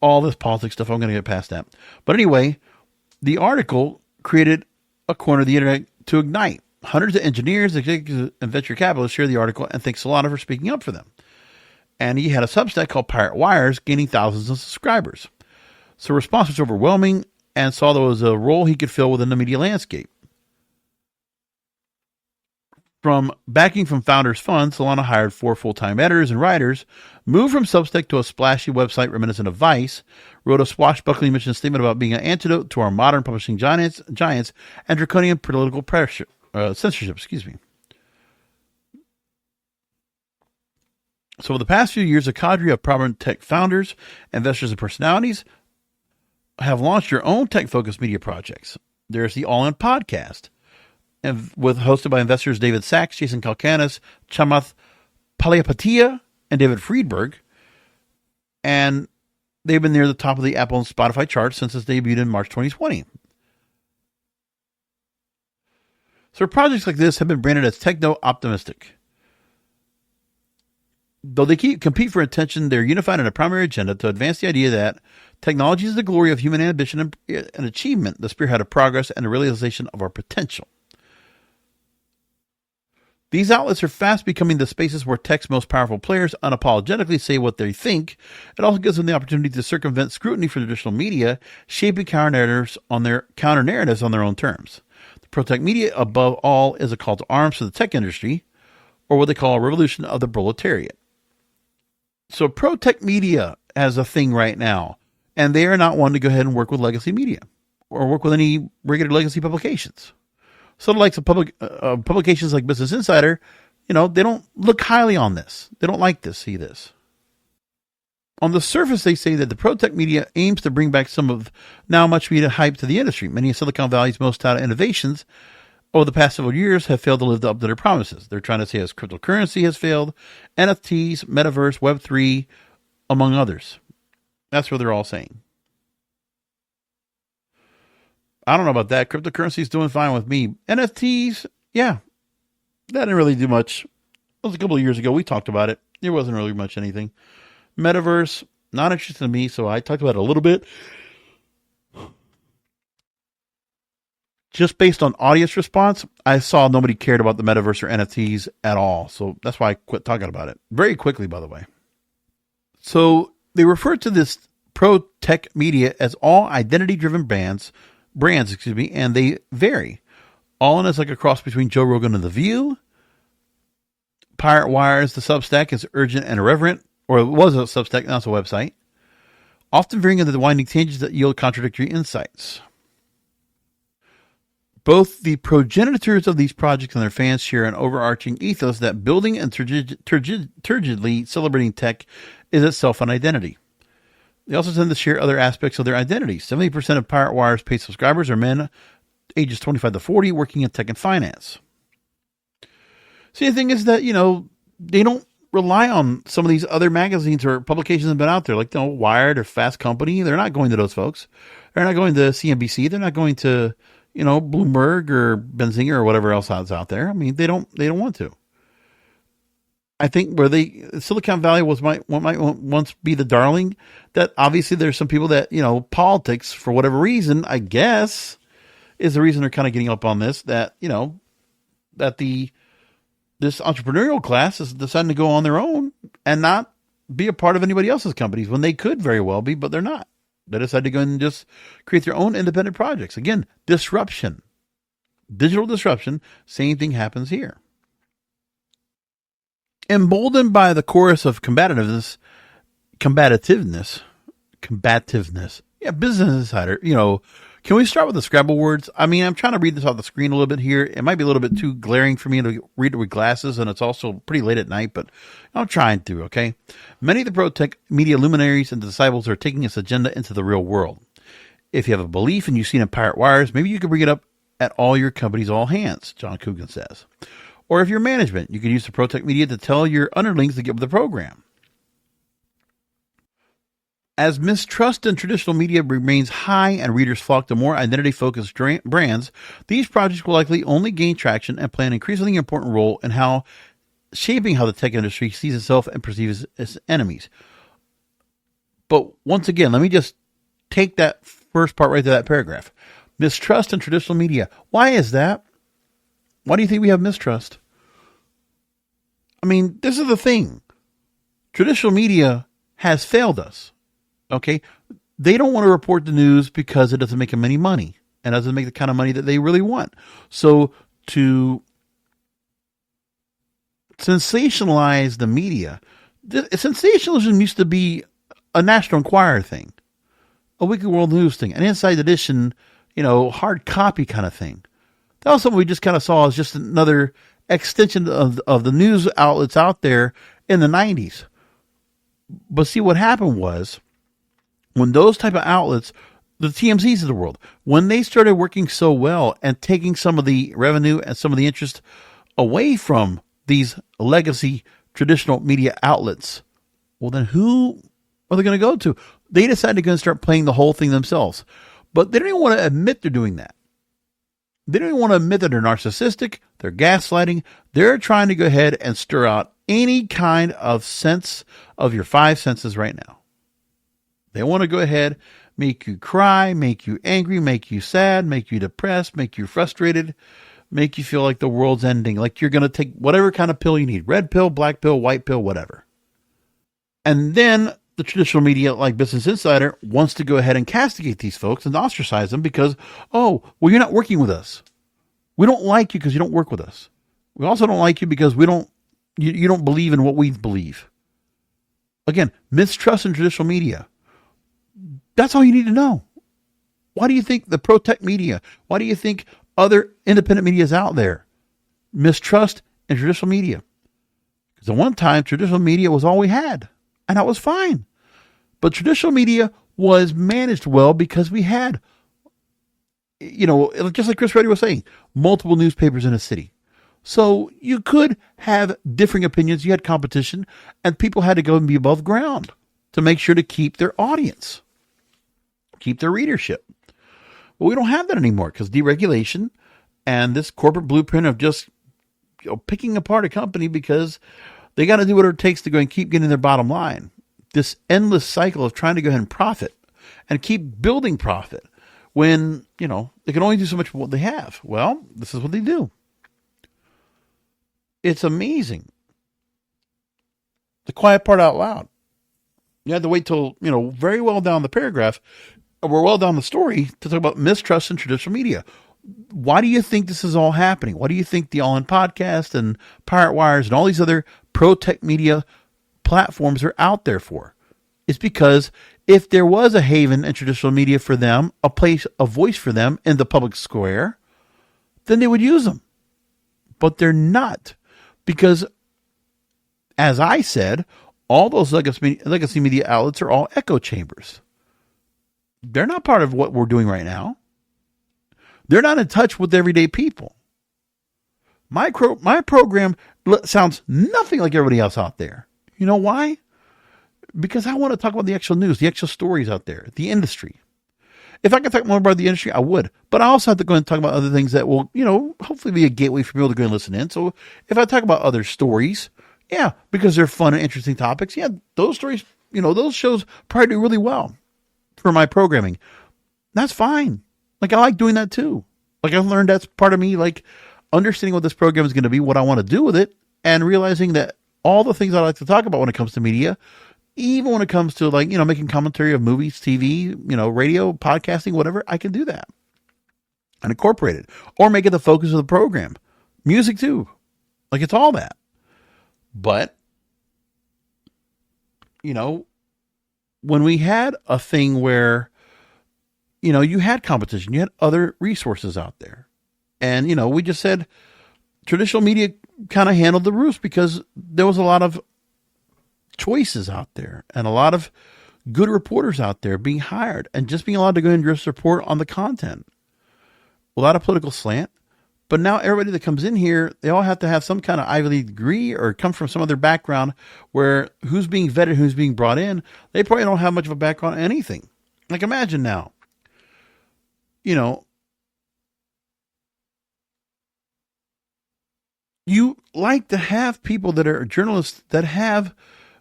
all this politics stuff. I'm going to get past that. But anyway, the article created a corner of the internet to ignite. Hundreds of engineers, executives, and venture capitalists shared the article and thanked Solana for speaking up for them. And he had a Substack called Pirate Wires, gaining thousands of subscribers. So response was overwhelming, and saw there was a role he could fill within the media landscape. From backing from founders' funds, Solana hired 4 full-time editors and writers, moved from Substack to a splashy website reminiscent of Vice, wrote a swashbuckling mission statement about being an antidote to our modern publishing giants and draconian political pressure, censorship. So over the past few years, a cadre of prominent tech founders, investors, and personalities have launched your own tech-focused media projects. There's the All In podcast, and hosted by investors David Sachs, Jason Calacanis, Chamath Palihapitiya, and David Friedberg. And they've been near the top of the Apple and Spotify charts since its debut in March 2020. So projects like this have been branded as techno-optimistic. Though they compete for attention, they're unified in a primary agenda to advance the idea that technology is the glory of human ambition and achievement, the spearhead of progress, and the realization of our potential. These outlets are fast becoming the spaces where tech's most powerful players unapologetically say what they think. It also gives them the opportunity to circumvent scrutiny from traditional media, shaping counter-narratives on their own terms. The pro-tech media, above all, is a call to arms for the tech industry, or what they call a revolution of the proletariat. So pro-tech media has a thing right now, and they are not one to go ahead and work with legacy media or work with any regular legacy publications. So like some publications like Business Insider, they don't look highly on this. They don't like to see this. On the surface, they say that the pro-tech media aims to bring back some of now much needed hype to the industry. Many of Silicon Valley's most touted innovations over the past several years have failed to live up to their promises. They're trying to say as cryptocurrency has failed, NFTs, metaverse, Web3, among others. That's what they're all saying. I don't know about that. Cryptocurrency is doing fine with me. NFTs, yeah, that didn't really do much. It was a couple of years ago. We talked about it. There wasn't really much anything. Metaverse, not interested in me, so I talked about it a little bit. Just based on audience response, I saw nobody cared about the metaverse or NFTs at all. So that's why I quit talking about it. Very quickly, by the way. So they refer to this pro-tech media as all identity-driven brands, and they vary. All in is like a cross between Joe Rogan and The View. Pirate Wires, the Substack, is urgent and irreverent, or it was a Substack, now it's a website. Often veering into the winding tangents that yield contradictory insights. Both the progenitors of these projects and their fans share an overarching ethos that building and turgidly celebrating tech is itself an identity. They also tend to share other aspects of their identity. 70% of Pirate Wire's paid subscribers are men ages 25 to 40 working in tech and finance. See, the thing is that, they don't rely on some of these other magazines or publications that have been out there, like Wired or Fast Company. They're not going to those folks. They're not going to CNBC. They're not going to Bloomberg or Benzinger or whatever else is out there. I mean, they don't want to. I think where Silicon Valley might once be the darling, that obviously there's some people that, politics for whatever reason, I guess, is the reason they're kind of getting up on this, that, that this entrepreneurial class is deciding to go on their own and not be a part of anybody else's companies when they could very well be, but they're not. They decide to go and just create their own independent projects. Again, disruption. Digital disruption. Same thing happens here. Emboldened by the chorus of combativeness. Yeah, Business Insider. Can we start with the Scrabble words? I mean, I'm trying to read this off the screen a little bit here. It might be a little bit too glaring for me to read it with glasses, and it's also pretty late at night, but I'm trying to, okay? Many of the pro-tech media luminaries and disciples are taking this agenda into the real world. If you have a belief and you've seen in Pirate Wires, maybe you can bring it up at all your company's all hands, John Coogan says. Or if you're management, you can use the pro-tech media to tell your underlings to get with the program. As mistrust in traditional media remains high and readers flock to more identity-focused brands, these projects will likely only gain traction and play an increasingly important role in shaping how the tech industry sees itself and perceives its enemies. But once again, let me just take that first part right to that paragraph. Mistrust in traditional media. Why is that? Why do you think we have mistrust? I mean, this is the thing. Traditional media has failed us. Okay? They don't want to report the news because it doesn't make them any money and doesn't make the kind of money that they really want. So to sensationalize the media, sensationalism used to be a National Enquirer thing, a Weekly World News thing, an Inside Edition, hard copy kind of thing. That was something we just kind of saw as just another extension of the news outlets out there in the 90s. But see, what happened was when those type of outlets, the TMZs of the world, when they started working so well and taking some of the revenue and some of the interest away from these legacy traditional media outlets, well, then who are they going to go to? They decided they're going to start playing the whole thing themselves. But they don't even want to admit they're doing that. They don't even want to admit that they're narcissistic, they're gaslighting. They're trying to go ahead and stir out any kind of sense of your five senses right now. They want to go ahead, make you cry, make you angry, make you sad, make you depressed, make you frustrated, make you feel like the world's ending, like you're going to take whatever kind of pill you need, red pill, black pill, white pill, whatever. And then the traditional media like Business Insider wants to go ahead and castigate these folks and ostracize them because, oh, well, you're not working with us. We don't like you because you don't work with us. We also don't like you because you don't believe in what we believe. Again, mistrust in traditional media. That's all you need to know. Why do you think the pro-tech media, why do you think other independent media is out there mistrust in traditional media? Because at one time, traditional media was all we had, and that was fine. But traditional media was managed well because we had, just like Chris Ruddy was saying, multiple newspapers in a city. So you could have differing opinions. You had competition, and people had to go and be above ground to make sure to keep their audience, keep their readership. But we don't have that anymore because deregulation and this corporate blueprint of just picking apart a company because they got to do what it takes to go and keep getting their bottom line. This endless cycle of trying to go ahead and profit and keep building profit when, they can only do so much of what they have. Well, this is what they do. It's amazing. The quiet part out loud. You had to wait till, very well down the paragraph, or well down the story to talk about mistrust in traditional media. Why do you think this is all happening? Why do you think the All In Podcast and Pirate Wires and all these other pro-tech media platforms are out there for? It's because if there was a haven in traditional media for them, a place, a voice for them in the public square, then they would use them. But they're not. Because, as I said, all those legacy media outlets are all echo chambers. They're not part of what we're doing right now. They're not in touch with everyday people. My program sounds nothing like everybody else out there. You know why? Because I want to talk about the actual news, the actual stories out there, the industry. If I could talk more about the industry, I would. But I also have to go and talk about other things that will, hopefully be a gateway for people to go and listen in. So if I talk about other stories, yeah, because they're fun and interesting topics, yeah, those stories, those shows probably do really well for my programming. That's fine. Like, I like doing that too. Like, I've learned that's part of me, like, understanding what this program is going to be, what I want to do with it, and realizing that all the things I like to talk about when it comes to media, even when it comes to, like, making commentary of movies, TV, radio, podcasting, whatever, I can do that and incorporate it or make it the focus of the program. Music too. Like, it's all that. But, when we had a thing where, you had competition, you had other resources out there. And, we just said traditional media kind of handled the roost because there was a lot of choices out there and a lot of good reporters out there being hired and just being allowed to go and just report on the content without a political slant. But now everybody that comes in here, they all have to have some kind of Ivy League degree or come from some other background where who's being vetted, who's being brought in. They probably don't have much of a background on anything. Like imagine now, you like to have people that are journalists that have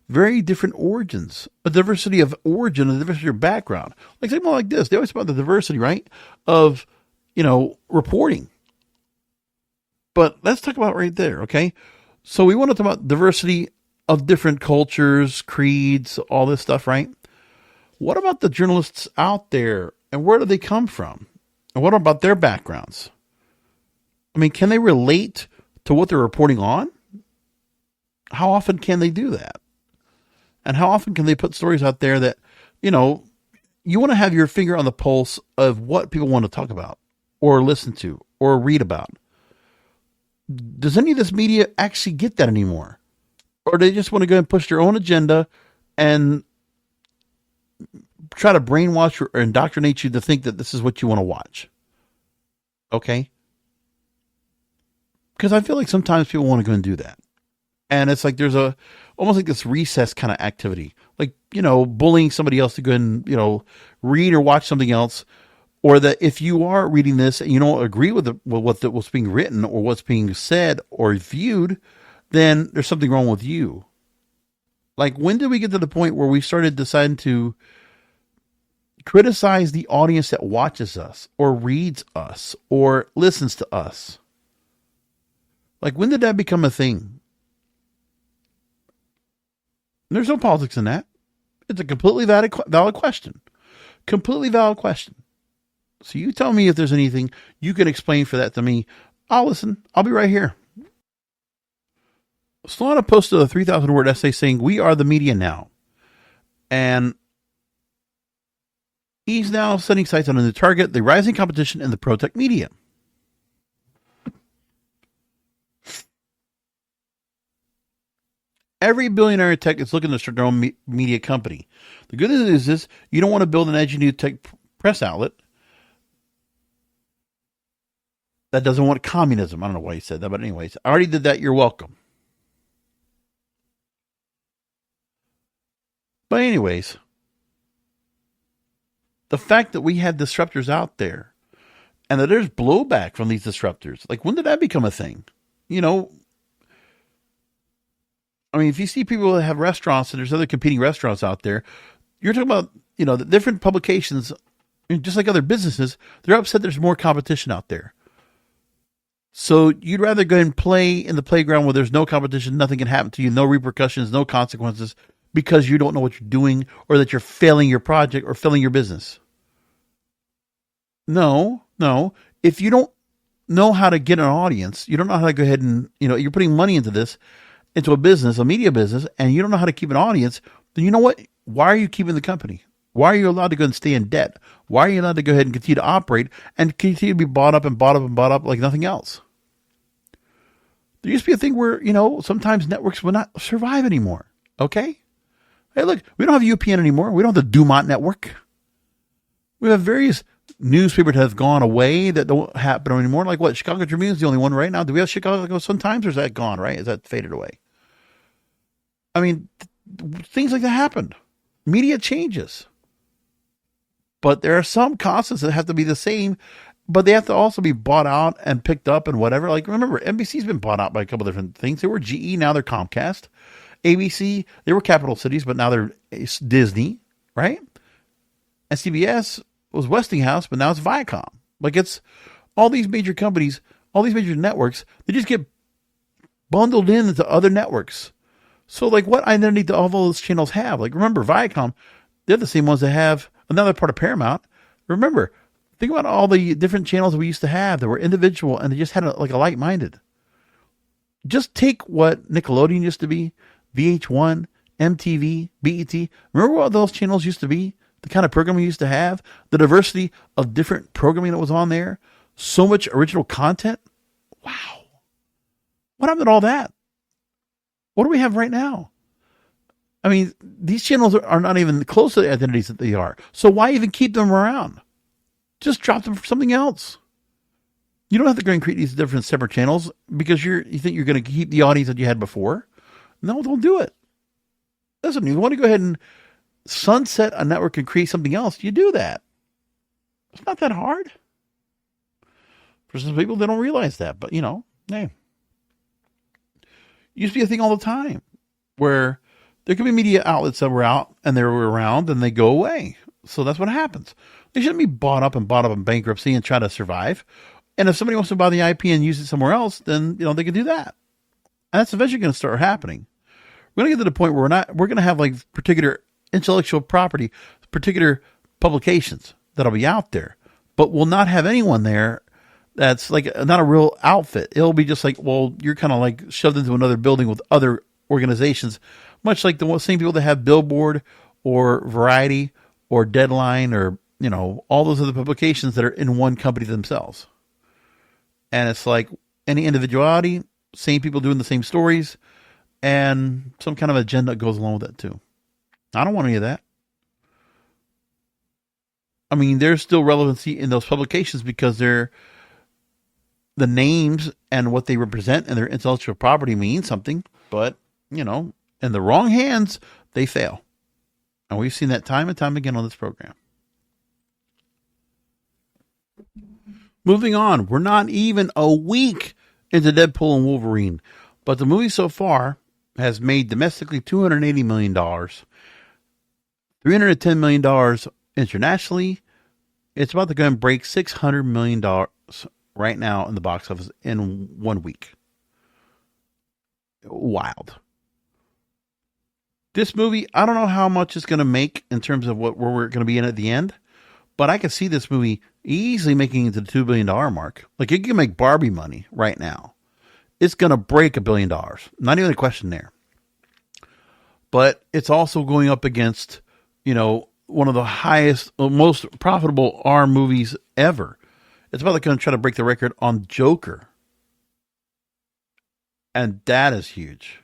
very different origins, a diversity of origin, a diversity of background. Like something like this, they always talk about the diversity, right, of, reporting. But let's talk about right there, okay? So we want to talk about diversity of different cultures, creeds, all this stuff, right? What about the journalists out there, and where do they come from? And what about their backgrounds? I mean, can they relate to what they're reporting on? How often can they do that? And how often can they put stories out there that, you want to have your finger on the pulse of what people want to talk about or listen to or read about? Does any of this media actually get that anymore? Or do they just want to go and push their own agenda and try to brainwash or indoctrinate you to think that this is what you want to watch? Okay? Because I feel like sometimes people want to go and do that. And it's like there's almost like this recess kind of activity. Like, bullying somebody else to go and, read or watch something else. Or that if you are reading this and you don't agree with what's being written or what's being said or viewed, then there's something wrong with you. Like, when did we get to the point where we started deciding to criticize the audience that watches us or reads us or listens to us? Like, when did that become a thing? There's no politics in that. It's a completely valid question. Completely valid question. So you tell me if there's anything you can explain for that to me. I'll listen. I'll be right here. Solana posted a 3,000-word essay saying, "We are the media now." And he's now setting sights on a new target, the rising competition in the pro-tech media. Every billionaire in tech is looking to start their own media company. The good news is you don't want to build an edgy new tech press outlet that doesn't want communism. I don't know why he said that, but anyways, I already did that. You're welcome. But anyways, the fact that we had disruptors out there and that there's blowback from these disruptors, like when did that become a thing? I mean, if you see people that have restaurants and there's other competing restaurants out there, you're talking about, the different publications, just like other businesses, they're upset there's more competition out there. So you'd rather go and play in the playground where there's no competition, nothing can happen to you, no repercussions, no consequences, because you don't know what you're doing or that you're failing your project or failing your business. No. If you don't know how to get an audience, you don't know how to go ahead and, you're putting money into this, into a business, a media business, and you don't know how to keep an audience, then you know what? Why are you keeping the company? Why are you allowed to go and stay in debt? Why are you allowed to go ahead and continue to operate and continue to be bought up and bought up and bought up like nothing else? There used to be a thing where, sometimes networks would not survive anymore. Okay? Hey, look, we don't have UPN anymore. We don't have the Dumont network. We have various newspapers that have gone away that don't happen anymore. Like what? Chicago Tribune is the only one right now. Do we have Chicago Sun-Times, or is that gone, right? Is that faded away? I mean, things like that happen. Media changes. But there are some constants that have to be the same, but they have to also be bought out and picked up and whatever. Like, remember, NBC's been bought out by a couple different things. They were GE, now they're Comcast. ABC, they were Capital Cities, but now they're Disney, right? And CBS was Westinghouse, but now it's Viacom. Like, it's all these major companies, all these major networks, they just get bundled into other networks. So, like, what identity do all those channels have? Like, remember, Viacom, they're the same ones that have another part of Paramount. Remember, think about all the different channels we used to have that were individual and they just had a like-minded. Just take what Nickelodeon used to be, VH1, MTV, BET. Remember what those channels used to be? The kind of programming we used to have? The diversity of different programming that was on there? So much original content? Wow. What happened to all that? What do we have right now? I mean, these channels are not even close to the identities that they are. So why even keep them around? Just drop them for something else. You don't have to go and create these different separate channels because you think you're going to keep the audience that you had before. No, don't do it. Listen, you want to go ahead and sunset a network and create something else, you do that. It's not that hard. For some people, they don't realize that. But, hey. Used to be a thing all the time where there could be media outlets that were out and they were around and they go away. So that's what happens. They shouldn't be bought up in bankruptcy and try to survive. And if somebody wants to buy the IP and use it somewhere else, then, they can do that. And that's eventually going to start happening. We're going to get to the point where we're going to have like particular intellectual property, particular publications that'll be out there, but we'll not have anyone there that's like not a real outfit. It'll be just like, well, you're kind of like shoved into another building with other organizations, much like the same people that have Billboard or Variety or Deadline or, all those other publications that are in one company themselves. And it's like any individuality, same people doing the same stories, and some kind of agenda goes along with that too. I don't want any of that. I mean, there's still relevancy in those publications because they're the names and what they represent and their intellectual property means something, but, in the wrong hands, they fail. And we've seen that time and time again on this program. Moving on, we're not even a week into Deadpool and Wolverine, but the movie so far has made domestically $280 million, $310 million internationally. It's about to go and break $600 million right now in the box office in 1 week. Wild. This movie, I don't know how much it's going to make in terms of where we're going to be in at the end, but I can see this movie easily making it to the $2 billion mark. Like, it can make Barbie money right now. It's going to break $1 billion. Not even a question there. But it's also going up against, one of the highest, most profitable R movies ever. It's about going to try to break the record on Joker. And that is huge.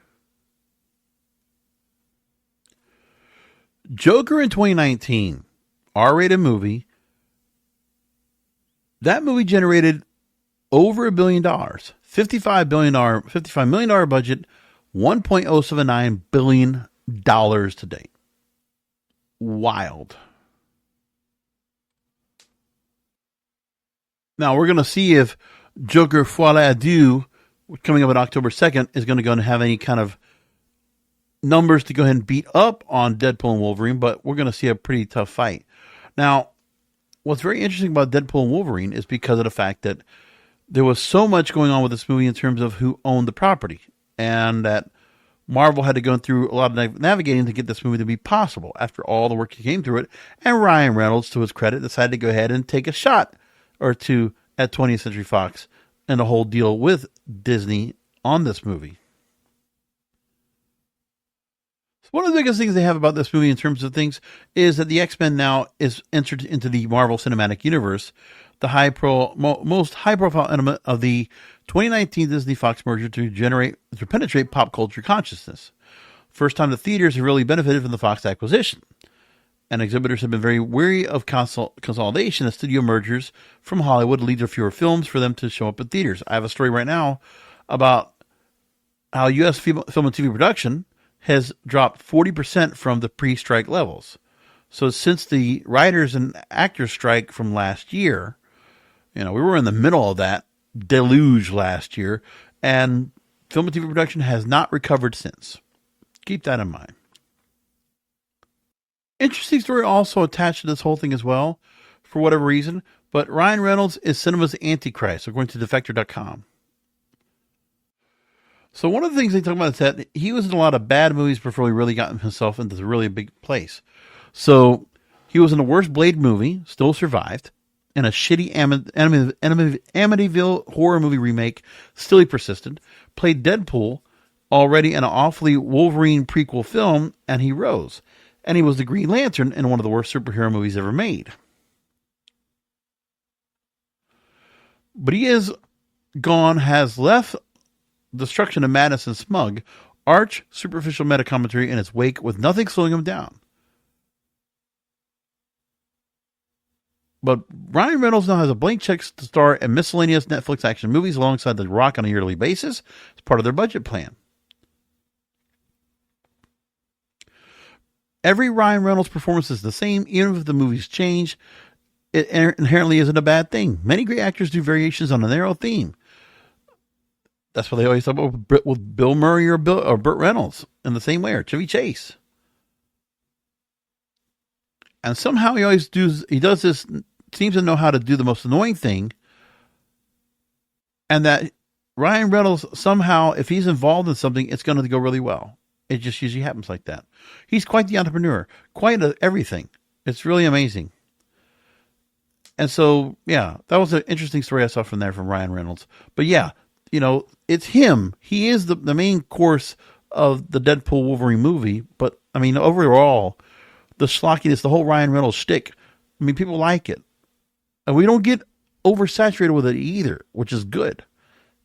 Joker in 2019, R-rated movie. That movie generated over $1 billion, $55 million budget, $1.079 billion to date. Wild. Now we're going to see if Joker Folie à Deux, coming up on October 2nd, is going to go and have any kind of numbers to go ahead and beat up on Deadpool and Wolverine, but we're going to see a pretty tough fight. Now, what's very interesting about Deadpool and Wolverine is because of the fact that there was so much going on with this movie in terms of who owned the property, and that Marvel had to go through a lot of navigating to get this movie to be possible after all the work that came through it. And Ryan Reynolds, to his credit, decided to go ahead and take a shot or two at 20th Century Fox and the whole deal with Disney on this movie. One of the biggest things they have about this movie in terms of things is that the X-Men now is entered into the Marvel Cinematic Universe, the most high-profile element of the 2019 Disney-Fox merger to penetrate pop culture consciousness. First time the theaters have really benefited from the Fox acquisition. And exhibitors have been very wary of consolidation as studio mergers from Hollywood lead to fewer films for them to show up at theaters. I have a story right now about how U.S. film and TV production has dropped 40% from the pre-strike levels. So since the writers and actors strike from last year, we were in the middle of that deluge last year, and film and TV production has not recovered since. Keep that in mind. Interesting story also attached to this whole thing as well, for whatever reason, but Ryan Reynolds is cinema's antichrist, according to Defector.com. So one of the things they talk about is that he was in a lot of bad movies before he really got himself into a really big place. So he was in the worst Blade movie, still survived, and a shitty Amityville horror movie remake, still he persisted, played Deadpool, already in an awfully Wolverine prequel film, and he rose. And he was the Green Lantern in one of the worst superhero movies ever made. But he is gone, has left Destruction of Madness and Smug, arch superficial meta commentary in its wake with nothing slowing him down. But Ryan Reynolds now has a blank check to star in miscellaneous Netflix action movies alongside The Rock on a yearly basis as part of their budget plan. Every Ryan Reynolds performance is the same, even if the movies change. It inherently isn't a bad thing. Many great actors do variations on a narrow theme. That's what they always talk about with Bill Murray or Burt Reynolds in the same way, or Chevy Chase. And somehow he does this, seems to know how to do the most annoying thing. And that Ryan Reynolds, somehow, if he's involved in something, it's going to go really well. It just usually happens like that. He's quite the entrepreneur, quite everything. It's really amazing. And so, yeah, that was an interesting story I saw from Ryan Reynolds. But yeah, it's him. He is the main course of the Deadpool Wolverine movie. But, I mean, overall, the schlockiness, the whole Ryan Reynolds shtick, I mean, people like it. And we don't get oversaturated with it either, which is good.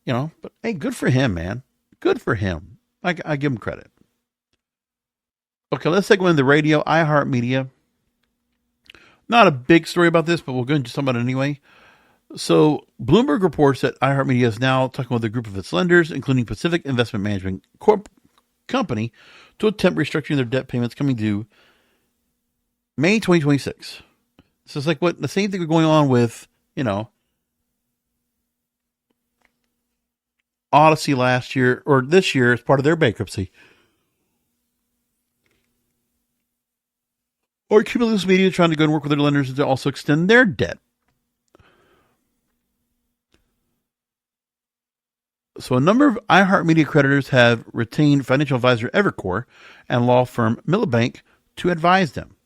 But hey, good for him, man. Good for him. I give him credit. Okay, let's segue into radio. iHeartMedia. Not a big story about this, but we're going to talk about it anyway. So, Bloomberg reports that iHeartMedia is now talking with a group of its lenders, including Pacific Investment Management Company, to attempt restructuring their debt payments coming due May 2026. So it's like the same thing going on with, Odyssey last year, or this year, as part of their bankruptcy. Or Cumulus Media trying to go and work with their lenders to also extend their debt. So a number of iHeartMedia creditors have retained financial advisor Evercore and law firm Milbank to advise them.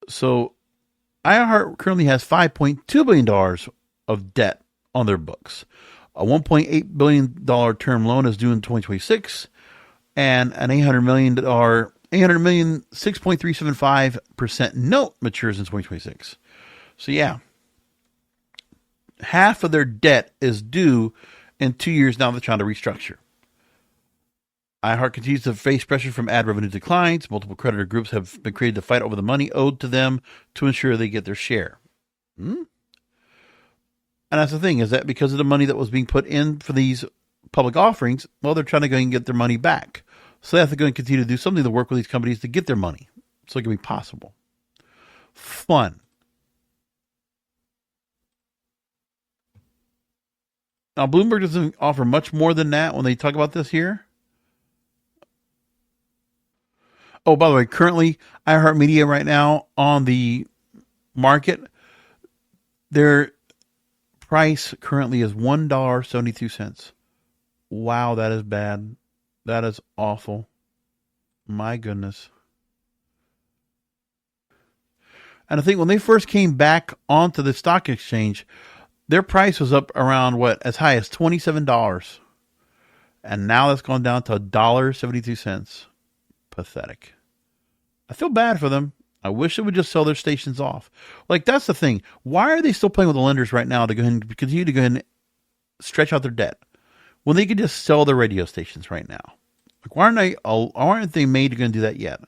So iHeart currently has $5.2 billion of debt on their books. A $1.8 billion term loan is due in 2026, and an $800 million 6.375% note matures in 2026. So yeah, half of their debt is due in 2 years now. They're trying to restructure. iHeart continues to face pressure from ad revenue declines. Multiple creditor groups have been created to fight over the money owed to them to ensure they get their share. And that's the thing, is that because of the money that was being put in for these public offerings, well, they're trying to go and get their money back. So they have to go and continue to do something to work with these companies to get their money so it can be possible. Fun. Now, Bloomberg doesn't offer much more than that when they talk about this here. Oh, by the way, currently, iHeartMedia right now on the market, their price currently is $1.72. Wow, that is bad. That is awful. My goodness. And I think when they first came back onto the stock exchange, their price was up around as high as $27. And now that's gone down to $1.72. Pathetic. I feel bad for them. I wish they would just sell their stations off. That's the thing. Why are they still playing with the lenders right now to go ahead and continue to go ahead and stretch out their debt when they could just sell their radio stations right now? Why aren't they made to go and do that yet?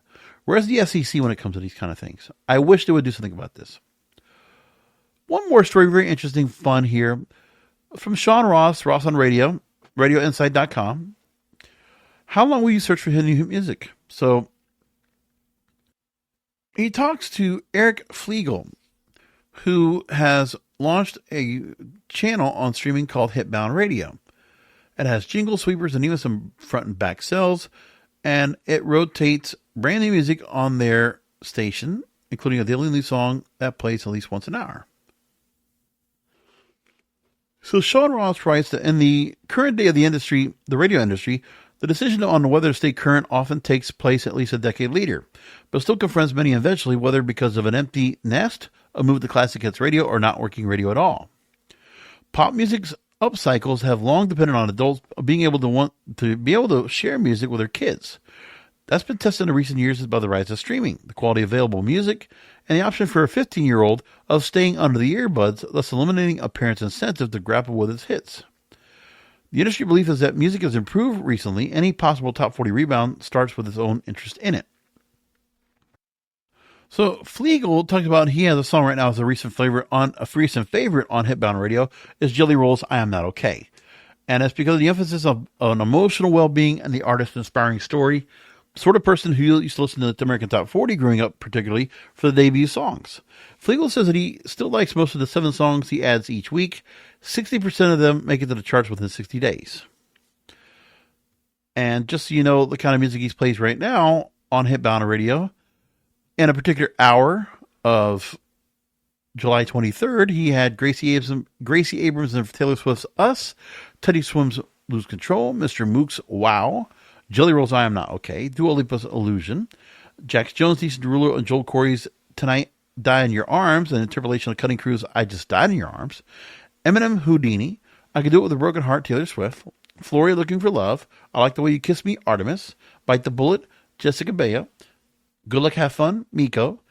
Where's the SEC when it comes to these kind of things? I wish they would do something about this. One more story, very interesting, fun here, from Sean Ross on radio, radioinsight.com. How long will you search for hidden music? So he talks to Eric Flegel, who has launched a channel on streaming called Hitbound Radio. It has jingle sweepers and even some front and back cells, and it rotates brand new music on their station, including a daily new song that plays at least once an hour. So Sean Ross writes that in the current day of the industry, the radio industry, the decision on whether to stay current often takes place at least a decade later, but still confronts many eventually, whether because of an empty nest, a move to classic hits radio, or not working radio at all. Pop music's upcycles have long depended on adults being able to share music with their kids. That's been tested in recent years by the rise of streaming, the quality of available music, and the option for a 15-year-old of staying under the earbuds, thus eliminating a parent's incentive to grapple with its hits. The industry belief is that music has improved recently. Any possible top 40 rebound starts with its own interest in it. So Flegel talked about he has a song right now as a recent favorite on Hitbound Radio is Jelly Roll's I Am Not Okay. And that's because of the emphasis on emotional well-being and the artist's inspiring story. Sort of person who used to listen to the American Top 40 growing up, particularly for the debut songs. Flegel says that he still likes most of the 7 songs he adds each week. 60% of them make it to the charts within 60 days. And just so you know the kind of music he plays right now on Hitbound Radio, in a particular hour of July 23rd, he had Gracie Abrams and Taylor Swift's Us, Teddy Swims' Lose Control, Mr. Mook's Wow, Jelly Roll's I Am Not Okay, Dua Lipa's Illusion, Jax Jones' Decent Derulo and Joel Corey's Tonight Die in Your Arms, an interpolation of Cutting Crew's I Just Died in Your Arms, Eminem Houdini, I Could Do It With a Broken Heart, Taylor Swift, Floria Looking for Love, I Like the Way You Kiss Me, Artemis, Bite the Bullet, Jessica Bea, Good Luck Have Fun, Miko,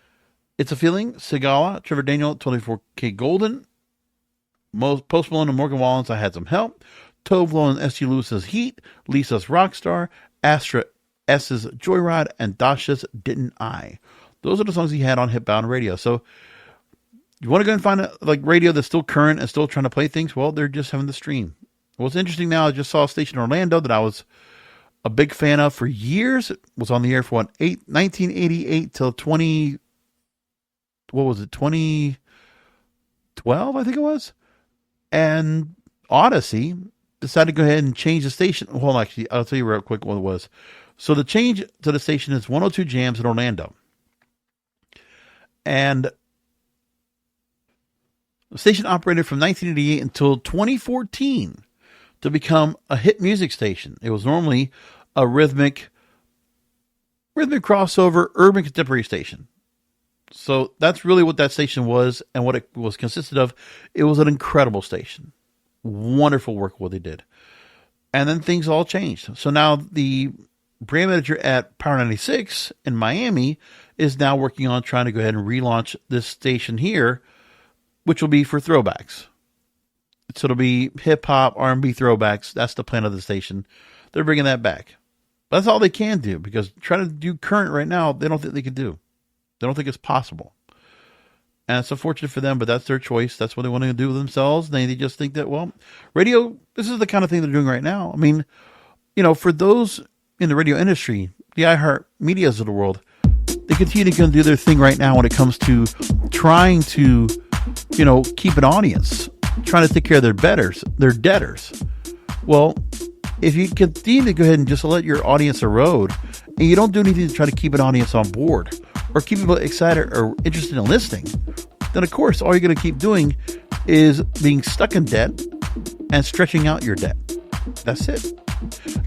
It's a Feeling, Sigala, Trevor Daniel, 24K Golden, Post Malone and Morgan Wallen's I Had Some Help, Tove Lo and S.G. Lewis's Heat, Lisa's Rockstar, Astra S's Joyride, and Dasha's Didn't I. Those are the songs he had on Hitbound Radio. So you want to go and find a radio that's still current and still trying to play things? Well, they're just having the stream. What's interesting now, I just saw a station in Orlando that I was a big fan of for years. It was on the air for 1988 till 2012, I think it was. And Odyssey decided to go ahead and change the station. Hold on, actually, I'll tell you real quick what it was. So the change to the station is 102 Jams in Orlando. And the station operated from 1988 until 2014 to become a hit music station. It was normally a rhythmic crossover urban contemporary station. So that's really what that station was and what it was consisted of. It was an incredible station. Wonderful work what they did. And then things all changed. So now the brand manager at Power 96 in Miami is now working on trying to go ahead and relaunch this station here, which will be for throwbacks. So it'll be hip-hop, R&B throwbacks. That's the plan of the station. They're bringing that back. That's all they can do, because trying to do current right now, they don't think they can do. They don't think it's possible. And it's unfortunate for them, but that's their choice. That's what they want to do with themselves. They just think that, well, radio, this is the kind of thing they're doing right now. I mean, for those in the radio industry, the iHeart Medias of the world, they continue to do their thing right now when it comes to trying to, keep an audience, trying to take care of their debtors. Well, if you continue to go ahead and just let your audience erode, and you don't do anything to try to keep an audience on board or keep people excited or interested in listening, then of course all you're going to keep doing is being stuck in debt and stretching out your debt. That's it.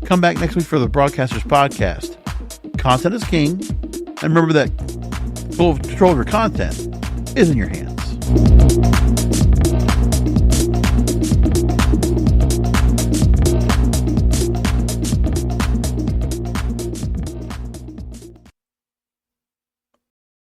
Come back next week for the Broadcasters Podcast. Content is king, and remember that full control of your content is in your hands.